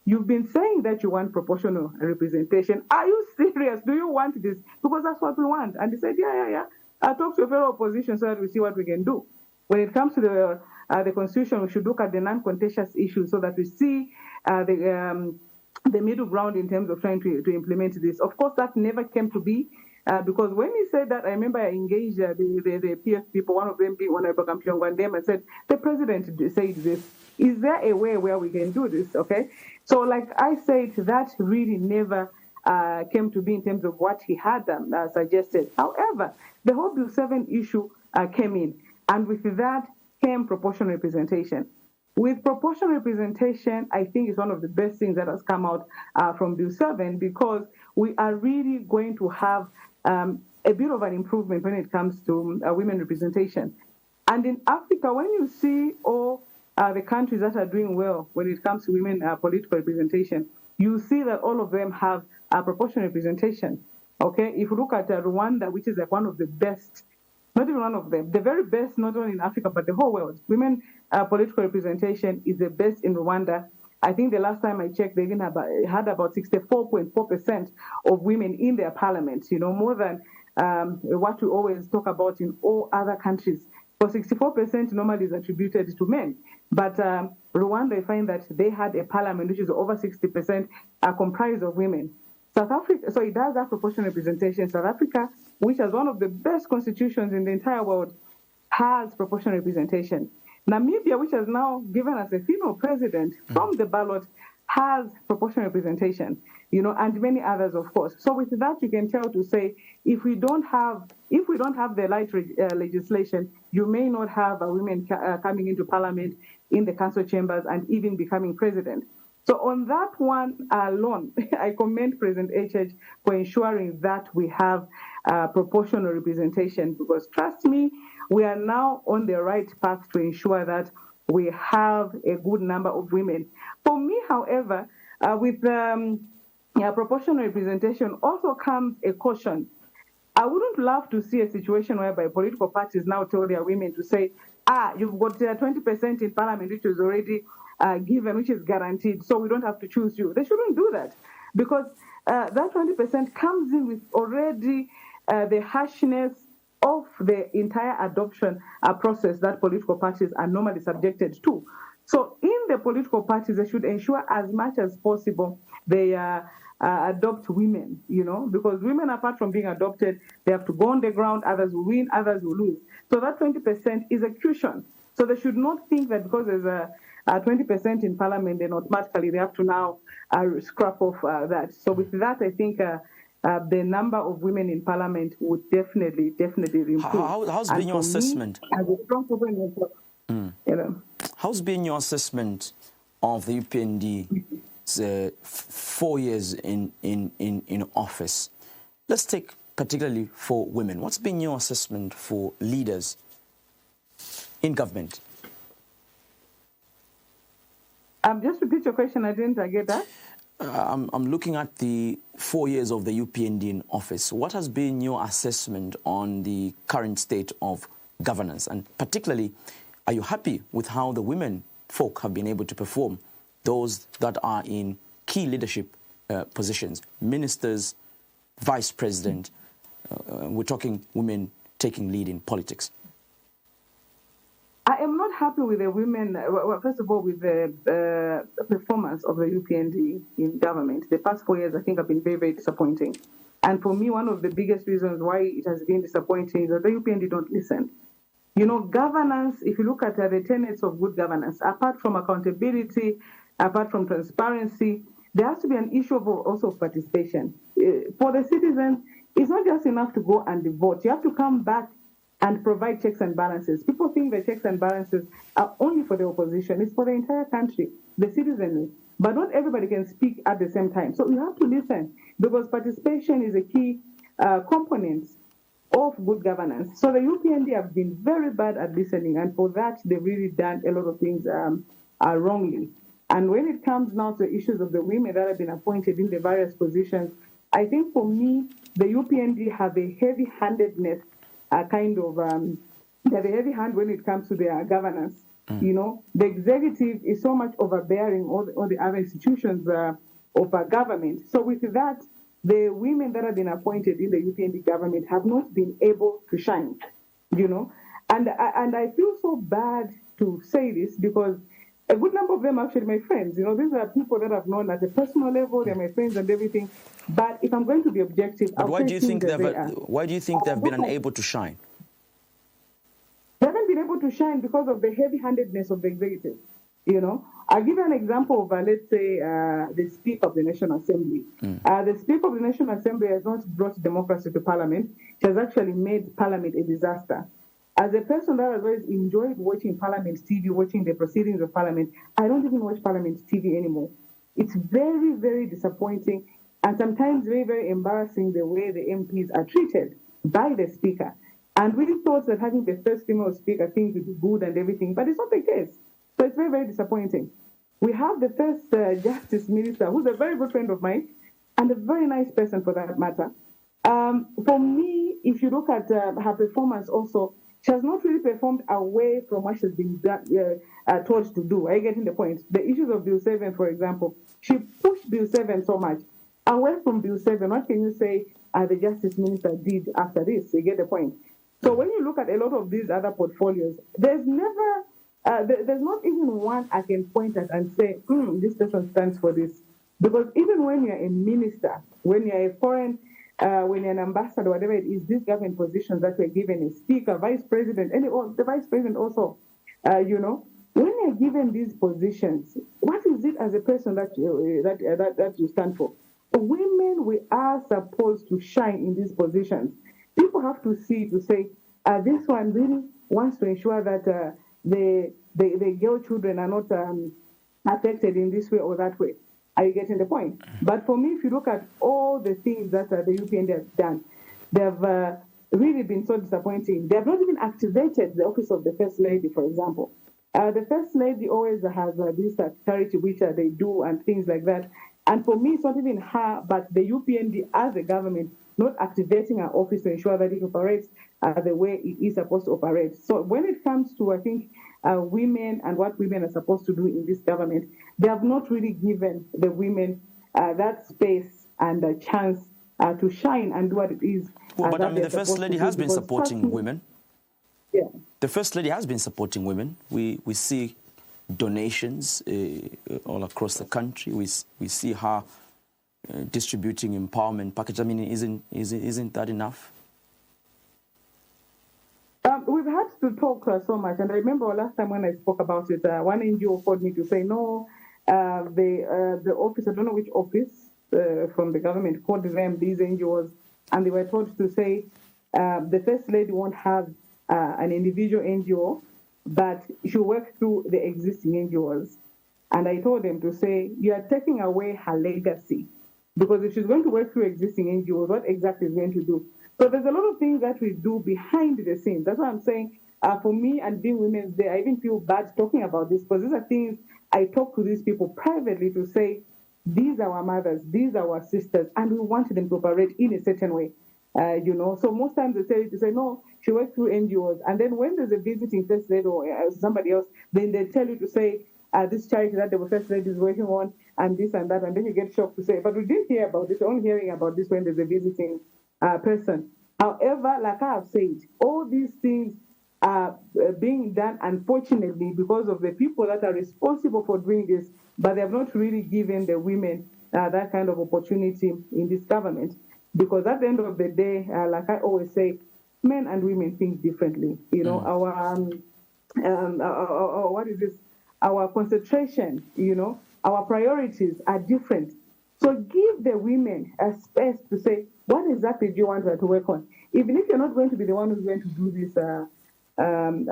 Speaker 5: you've been saying that you want proportional representation. Are you serious? Do you want this? Because that's what we want. And he said, yeah. I'll talk to a fellow opposition so that we see what we can do. When it comes to the Constitution, we should look at the non-contentious issues so that we see the middle ground in terms of trying to implement this. Of course, that never came to be. Because when he said that, I remember I engaged the PF people, one of them being Honorable Kampiongwa, and them, and said, the president said this. Is there a way where we can do this? Okay. So, like I said, that really never came to be in terms of what he had suggested. However, the whole Bill 7 issue came in, and with that came proportional representation. With proportional representation, I think it's one of the best things that has come out from Bill 7, because we are really going to have a bit of an improvement when it comes to women representation. And in Africa, when you see all the countries that are doing well when it comes to women political representation, you see that all of them have proportional representation. Okay, if you look at Rwanda, which is like one of the best, not even one of them, the very best, not only in Africa but the whole world, women political representation is the best in Rwanda. I think the last time I checked, they even had about 64.4% of women in their parliament, more than what we always talk about in all other countries. For 64% normally is attributed to men. But Rwanda, I find that they had a parliament which is over 60% comprised of women. South Africa, so it does have proportional representation. South Africa, which has one of the best constitutions in the entire world, has proportional representation. Namibia, which has now given us a female president from the ballot, has proportional representation, and many others, of course. So with that, you can tell to say, if we don't have the light legislation, you may not have women coming into parliament, in the council chambers, and even becoming president. So on that one alone, I commend President HH for ensuring that we have proportional representation, because trust me, we are now on the right path to ensure that we have a good number of women. For me, however, with proportional representation also comes a caution. I wouldn't love to see a situation whereby political parties now tell their women to say, you've got 20% in parliament, which is already given, which is guaranteed, so we don't have to choose you. They shouldn't do that, because that 20% comes in with already the harshness of the entire adoption process that political parties are normally subjected to. So in the political parties, they should ensure as much as possible they adopt women, because women, apart from being adopted, they have to go on the ground, others will win, others will lose. So that 20% is a cushion. So they should not think that because there's a 20% in parliament, then automatically they have to now scrap off that. So with that, I think the number of women in parliament would definitely improve.
Speaker 2: How's been your assessment?
Speaker 5: As a strong woman,
Speaker 2: how's been your assessment of the UPND's 4 years in office? Let's take particularly for women. What's been your assessment for leaders in government?
Speaker 5: Just repeat your question. I didn't get that.
Speaker 2: I'm looking at the 4 years of the UPND in office. What has been your assessment on the current state of governance? And particularly, are you happy with how the women folk have been able to perform, those that are in key leadership positions, ministers, vice president? We're talking women taking lead in politics.
Speaker 5: I am not happy with the women, first of all, with the performance of the UPND in government. The past 4 years, I think, have been very, very disappointing. And for me, one of the biggest reasons why it has been disappointing is that the UPND don't listen. Governance, if you look at the tenets of good governance, apart from accountability, apart from transparency, there has to be an issue of also participation. For the citizens, it's not just enough to go and vote. You have to come back and provide checks and balances. People think the checks and balances are only for the opposition. It's for the entire country, the citizenry. But not everybody can speak at the same time. So you have to listen, because participation is a key component of good governance. So the UPND have been very bad at listening, and for that, they've really done a lot of things wrongly. And when it comes now to the issues of the women that have been appointed in the various positions, I think for me, the UPND have a heavy-handedness they have a heavy hand when it comes to their governance. You know, the executive is so much overbearing all the other institutions of our government. So with that, the women that have been appointed in the UPND government have not been able to shine, you know. And I feel so bad to say this because a good number of them are actually my friends. You know, these are people that I've known at a personal level. They're my friends and everything. But if I'm going to be objective,
Speaker 2: but why do you think they've been
Speaker 5: not
Speaker 2: unable to shine?
Speaker 5: They haven't been able to shine because of the heavy-handedness of the executive. You know, I'll give you an example of, let's say, the Speaker of the National Assembly. The Speaker of the National Assembly has not brought democracy to Parliament. She has actually made Parliament a disaster. As a person that has always enjoyed watching Parliament TV, watching the proceedings of Parliament, I don't even watch Parliament TV anymore. It's very, very disappointing and sometimes very, very embarrassing the way the MPs are treated by the Speaker. And we thought that having the first female speaker, things would be good and everything, but it's not the case. So it's very, very disappointing. We have the first Justice Minister, who's a very good friend of mine, and a very nice person for that matter. For me, if you look at her performance also, she has not really performed away from what she's been told to do. Are you getting the point? The issues of Bill 7, for example, she pushed Bill 7 so much. Away from Bill 7, what can you say the Justice Minister did after this? You get the point? So when you look at a lot of these other portfolios, there's not even one I can point at and say, this person stands for this. Because even when you're a minister, when you're a foreign, when you're an ambassador, whatever it is, these government positions that we're given, a speaker, vice president, and the vice president also, you know, when you're given these positions, what is it as a person that you stand for? Women, we are supposed to shine in these positions. People have to see, to say, this one really wants to ensure that the girl children are not affected in this way or that way. Are you getting the point? But for me, if you look at all the things that the UPND has done, they have really been so disappointing. They have not even activated the office of the First Lady, for example. The First Lady always has this charity which they do and things like that. And for me, it's not even her, but the UPND as a government not activating our office to ensure that it operates the way it is supposed to operate. So when it comes to, I think, women and what women are supposed to do in this government, they have not really given the women that space and a chance to shine and do what it is.
Speaker 2: But I mean, the First Lady has been supporting women.
Speaker 5: Yeah.
Speaker 2: The First Lady has been supporting women. We see donations all across the country. We see her distributing empowerment package. I mean, isn't that enough?
Speaker 5: We've had to talk so much, and I remember last time when I spoke about it, one NGO called me to say, no, the office, I don't know which office from the government called them, these NGOs, and they were told to say, the First Lady won't have an individual NGO, but she'll work through the existing NGOs. And I told them to say, you are taking away her legacy. Because if she's going to work through existing NGOs, what exactly is going to do? So there's a lot of things that we do behind the scenes. That's why I'm saying, for me and being Women's Day, I even feel bad talking about this, because these are things I talk to these people privately to say, these are our mothers, these are our sisters, and we want them to operate in a certain way. You know, so most times they say, no, she works through NGOs. And then when there's a visiting First Lady or somebody else, then they tell you to say, this charity that the First Lady is working on, and this and that, and then you get shocked to say, but we didn't hear about this, we're only hearing about this when there's a visiting person. However, like I have said, all these things are being done, unfortunately, because of the people that are responsible for doing this, but they have not really given the women that kind of opportunity in this government. Because at the end of the day, like I always say, men and women think differently. You know, our what is this? Our concentration, you know, our priorities are different. So give the women a space to say, what exactly do you want her to work on? Even if you're not going to be the one who's going to do this, going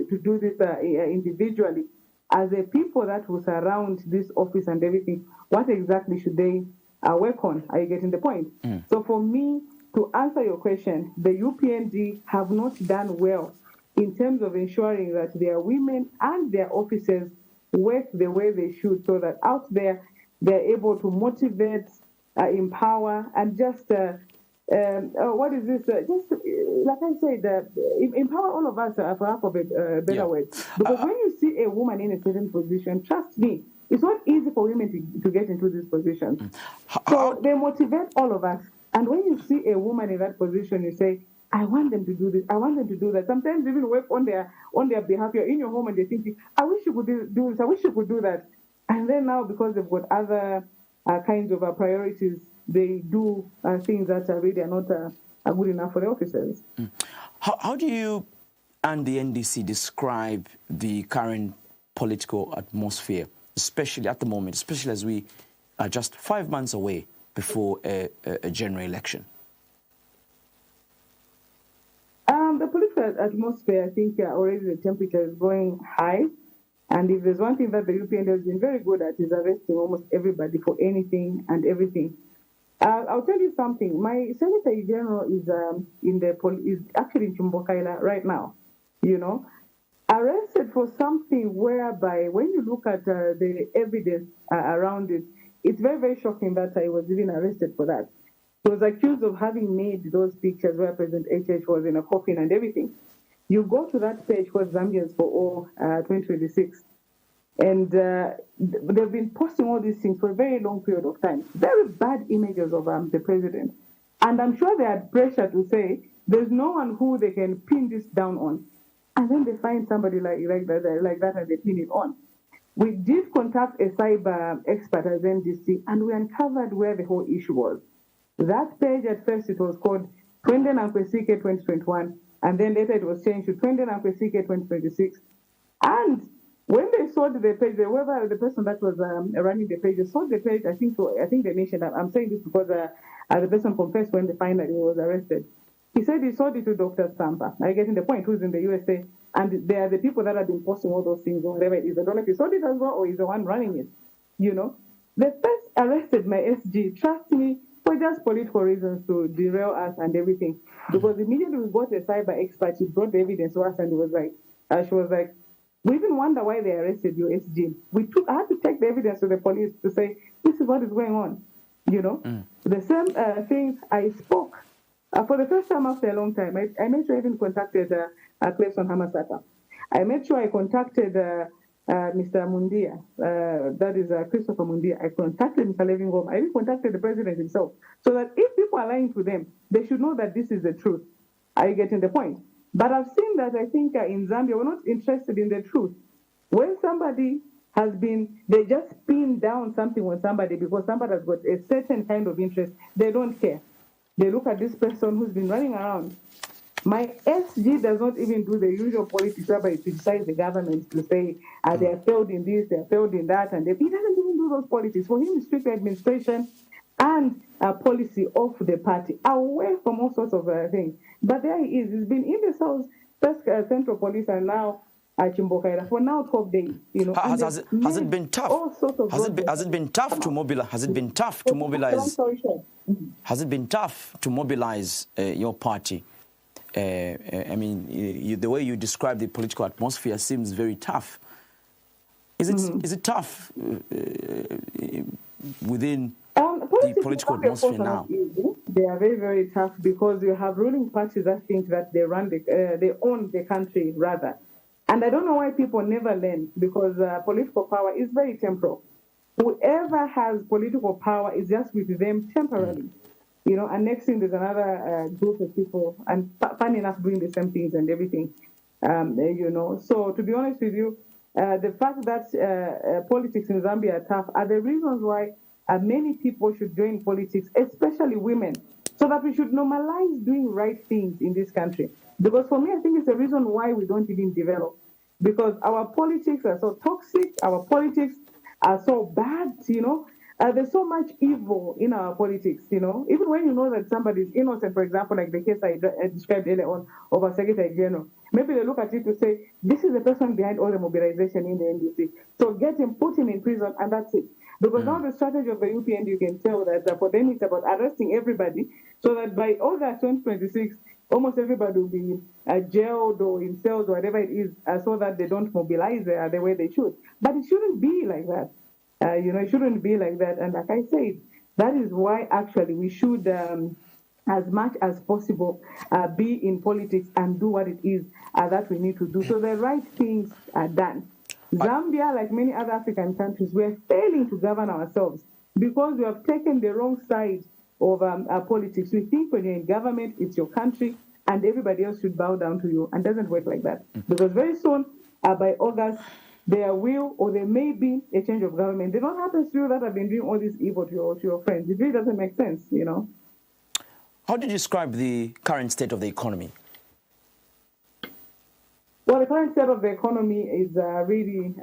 Speaker 5: to do this individually, as the people that will surround this office and everything, what exactly should they work on? Are you getting the point? So for me, to answer your question, the UPND have not done well in terms of ensuring that their women and their officers work the way they should, so that out there they're able to motivate, empower, and just what is this? Like I said, empower all of us, for lack of a better word. Because when you see a woman in a certain position, trust me, it's not easy for women to get into these positions. So they motivate all of us. And when you see a woman in that position, you say, I want them to do this. I want them to do that. Sometimes even work on their behalf. You're in your home and they're thinking, I wish you could do this. I wish you could do that. And then now, because they've got other kinds of priorities, they do things that really are not good enough for the officers.
Speaker 2: How do you and the NDC describe the current political atmosphere, especially at the moment, especially as we are just 5 months away before a general election?
Speaker 5: The political atmosphere, I think already the temperature is going high. And if there's one thing that the UPN has been very good at is arresting almost everybody for anything and everything. I'll tell you something. My Secretary General is actually in Chimweka right now, arrested for something whereby when you look at the evidence around it, it's very, very shocking that I was even arrested for that. He was accused of having made those pictures where President HH was in a coffin and everything. You go to that page for Zambians for All 2026, and they've been posting all these things for a very long period of time. Very bad images of the president. And I'm sure they had pressure to say, there's no one who they can pin this down on. And then they find somebody like that and they pin it on. We did contact a cyber expert as NDC, and we uncovered where the whole issue was. That page, at first, it was called Twende Namuchiya 2021, and then later it was changed to Twende Namuchiya 2026. And when they saw the page, whoever the person that was running the page, they saw the page, I think they mentioned that. I'm saying this because the person confessed when they finally was arrested. He said he sold it to Dr. Stampa. I get in the point, who's in the USA, and they are the people that have been posting all those things or whatever it is. I don't know if he sold it as well or he's the one running it. They first arrested my SG, trust me, for just political reasons to derail us and everything. Because immediately we got a cyber expert, she brought the evidence to us and she was like, we even wonder why they arrested your SG. I had to take the evidence to the police to say, this is what is going on. The same thing I spoke. For the first time after a long time, I made sure I even contacted Clayson Hamasaka. I made sure I contacted Mr. Mundia, that is Christopher Mundia. I contacted Mr. Levingom. I even contacted the president himself. So that if people are lying to them, they should know that this is the truth. Are you getting the point? But I've seen that I think in Zambia, we're not interested in the truth. When somebody they just pin down something on somebody because somebody has got a certain kind of interest, they don't care. They look at this person who's been running around. My SG does not even do the usual politics whereby he criticizes the government to say they have failed in this, they have failed in that, and he doesn't even do those politics. For him, it's strictly administration and policy of the party, away from all sorts of things. But there he is. He's been in the South, first Central Police, and now Chimweka for now 12 days.
Speaker 2: Has it been tough? Has it been tough to mobilize? Has it been tough to mobilize? Has it been tough to mobilize your party? I mean, the way you describe the political atmosphere seems very tough. Is it tough within the political atmosphere now?
Speaker 5: They are very, very tough because you have ruling parties that think that they own the country rather. And I don't know why people never learn, because political power is very temporal. Whoever has political power is just with them temporarily. And next thing there's another group of people, and funny enough, doing the same things and everything, So to be honest with you, the fact that politics in Zambia are tough are the reasons why many people should join politics, especially women, so that we should normalize doing right things in this country. Because for me, I think it's the reason why we don't even develop. Because our politics are so toxic, our politics are so bad, there's so much evil in our politics, Even when you know that somebody is innocent, for example, like the case I described earlier on of our Secretary General, maybe they look at it to say, this is the person behind all the mobilization in the NDC. So get him, put him in prison, and that's it. Because now the strategy of the UPN, you can tell that for them it's about arresting everybody, so that by August 2026, almost everybody will be jailed or in cells or whatever it is, so that they don't mobilize the way they should. But it shouldn't be like that. It shouldn't be like that. And like I said, that is why actually we should, as much as possible, be in politics and do what it is that we need to do. So the right things are done. Zambia, like many other African countries, we're failing to govern ourselves because we have taken the wrong side of politics. We think when you're in government, it's your country, and everybody else should bow down to you. And it doesn't work like that. Because very soon, by August, there will or there may be a change of government. They don't happen to you that have been doing all this evil to your friends. It really doesn't make sense,
Speaker 2: How do you describe the current state of the economy?
Speaker 5: Well, the current state of the economy is really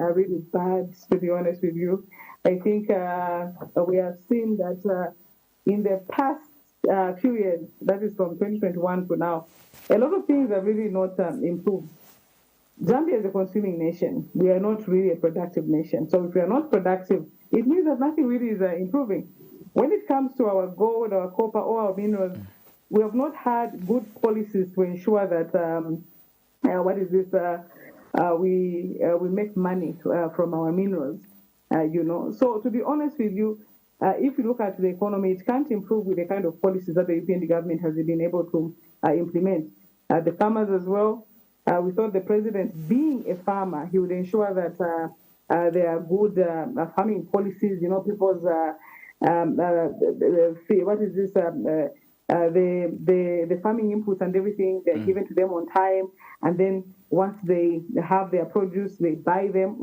Speaker 5: bad, to be honest with you. I think we have seen that in the past few years, that is from 2021 to now, a lot of things have really not improved. Zambia is a consuming nation. We are not really a productive nation. So if we are not productive, it means that nothing really is improving. When it comes to our gold, our copper, or our minerals, we have not had good policies to ensure that we make money from our minerals. So to be honest with you, if you look at the economy, it can't improve with the kind of policies that the European government has been able to implement. The farmers as well. We thought the president, being a farmer, he would ensure that there are good farming policies. People's the farming inputs and everything, they're given to them on time, and then once they have their produce, they buy them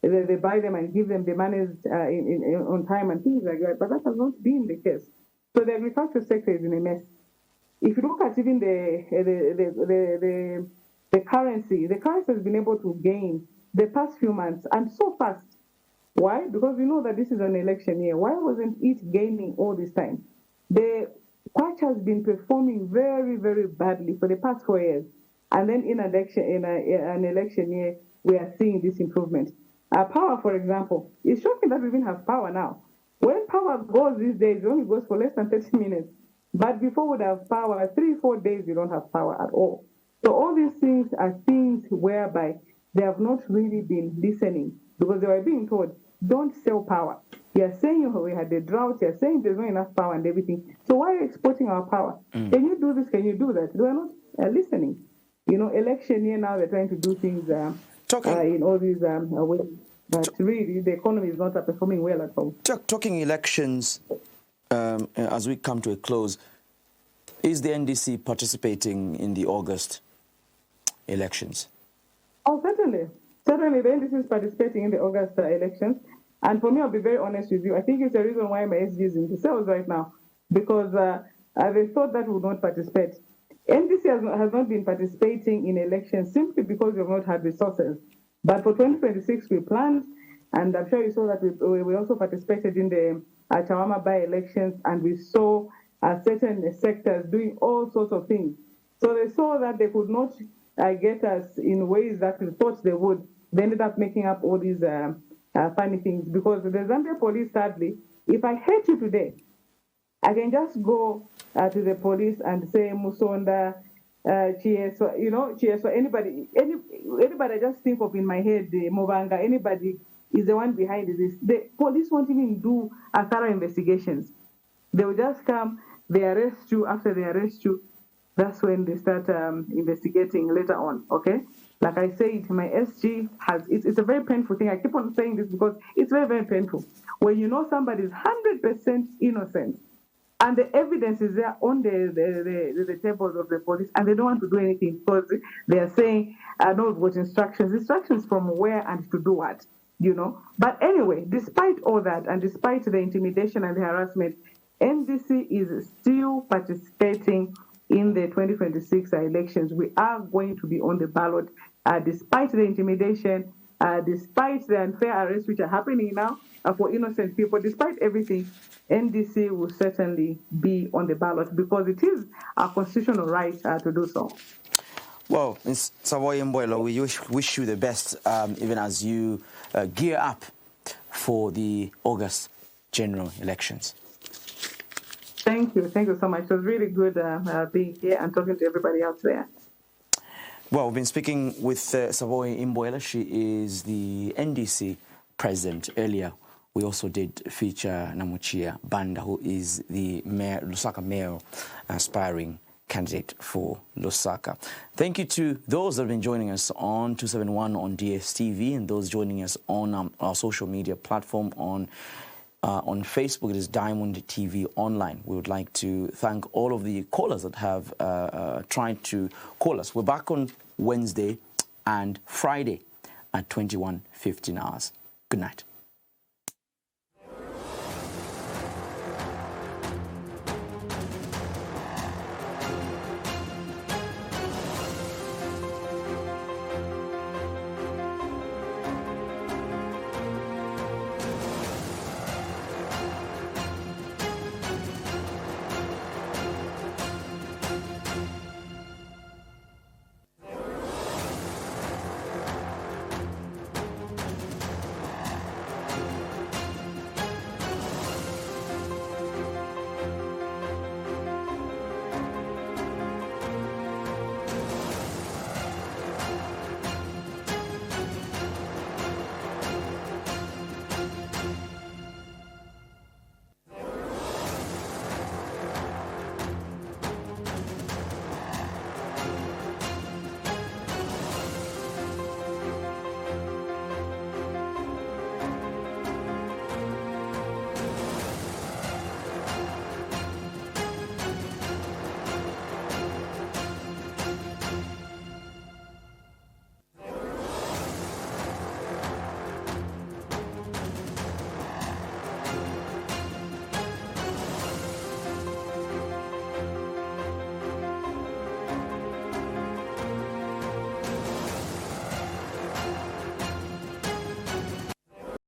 Speaker 5: and give them the money on time and things like that. But that has not been the case. So the agriculture sector is in a mess. If you look at even the currency has been able to gain the past few months, and so fast. Why? Because we know that this is an election year. Why wasn't it gaining all this time? The Kwacha has been performing very, very badly for the past 4 years. And then in an election year, we are seeing this improvement. Power, for example, it's shocking that we even have power now. When power goes these days, it only goes for less than 30 minutes. But before we would have power, 3-4 days, we don't have power at all. So all these things are things whereby they have not really been listening, because they were being told, don't sell power. You're saying we had a drought, you're saying there's not enough power and everything. So why are you exporting our power? Can you do this? Can you do that? They are not listening. Election year now, they're trying to do things in all these ways. But really, the economy is not performing well at all.
Speaker 2: Talking elections, as we come to a close, is the NDC participating in the August elections?
Speaker 5: Oh, certainly. Certainly, the NDC is participating in the August elections. And for me, I'll be very honest with you, I think it's the reason why my SG is in the cells right now, because they thought that we would not participate. NDC has not been participating in elections simply because we have not had resources. But for 2026, we planned, and I'm sure you saw that we also participated in the Chawama by-elections, and we saw certain sectors doing all sorts of things. So they saw that they could not get us in ways that we thought they would. They ended up making up all these funny things, because the Zambia police, sadly, if I hate you today, I can just go to the police and say Musonda, Cheswa, Cheswa, anybody I just think of in my head, Mobanga, anybody is the one behind this. The police won't even do thorough investigations. They will just come, they arrest you. After they arrest you, that's when they start investigating later on, okay? Like I said, my SG it's a very painful thing. I keep on saying this because it's very, very painful. When you know somebody is 100% innocent, and the evidence is there on the tables of the police, and they don't want to do anything because they are saying, no, we've got instructions. Instructions from where and to do what, But anyway, despite all that, and despite the intimidation and the harassment, NDC is still participating in the 2026 elections. We are going to be on the ballot, despite the intimidation, despite the unfair arrests which are happening now for innocent people, despite everything. NDC will certainly be on the ballot because it is our constitutional right to do so.
Speaker 2: Well, Ms. Saboi Imboela, we wish you the best, even as you gear up for the August general elections.
Speaker 5: Thank you so much. It was really good being here and talking to everybody out there.
Speaker 2: Well, we've been speaking with Saboi Imboela. She is the NDC president earlier We also did feature Namuchiya Banda, who is the Lusaka Mayoral aspiring candidate for Lusaka. Thank you to those that have been joining us on 271 on DSTV and those joining us on our social media platform on Facebook. It is Diamond TV Online. We would like to thank all of the callers that have tried to call us. We're back on Wednesday and Friday at 21:15 hours. Good night.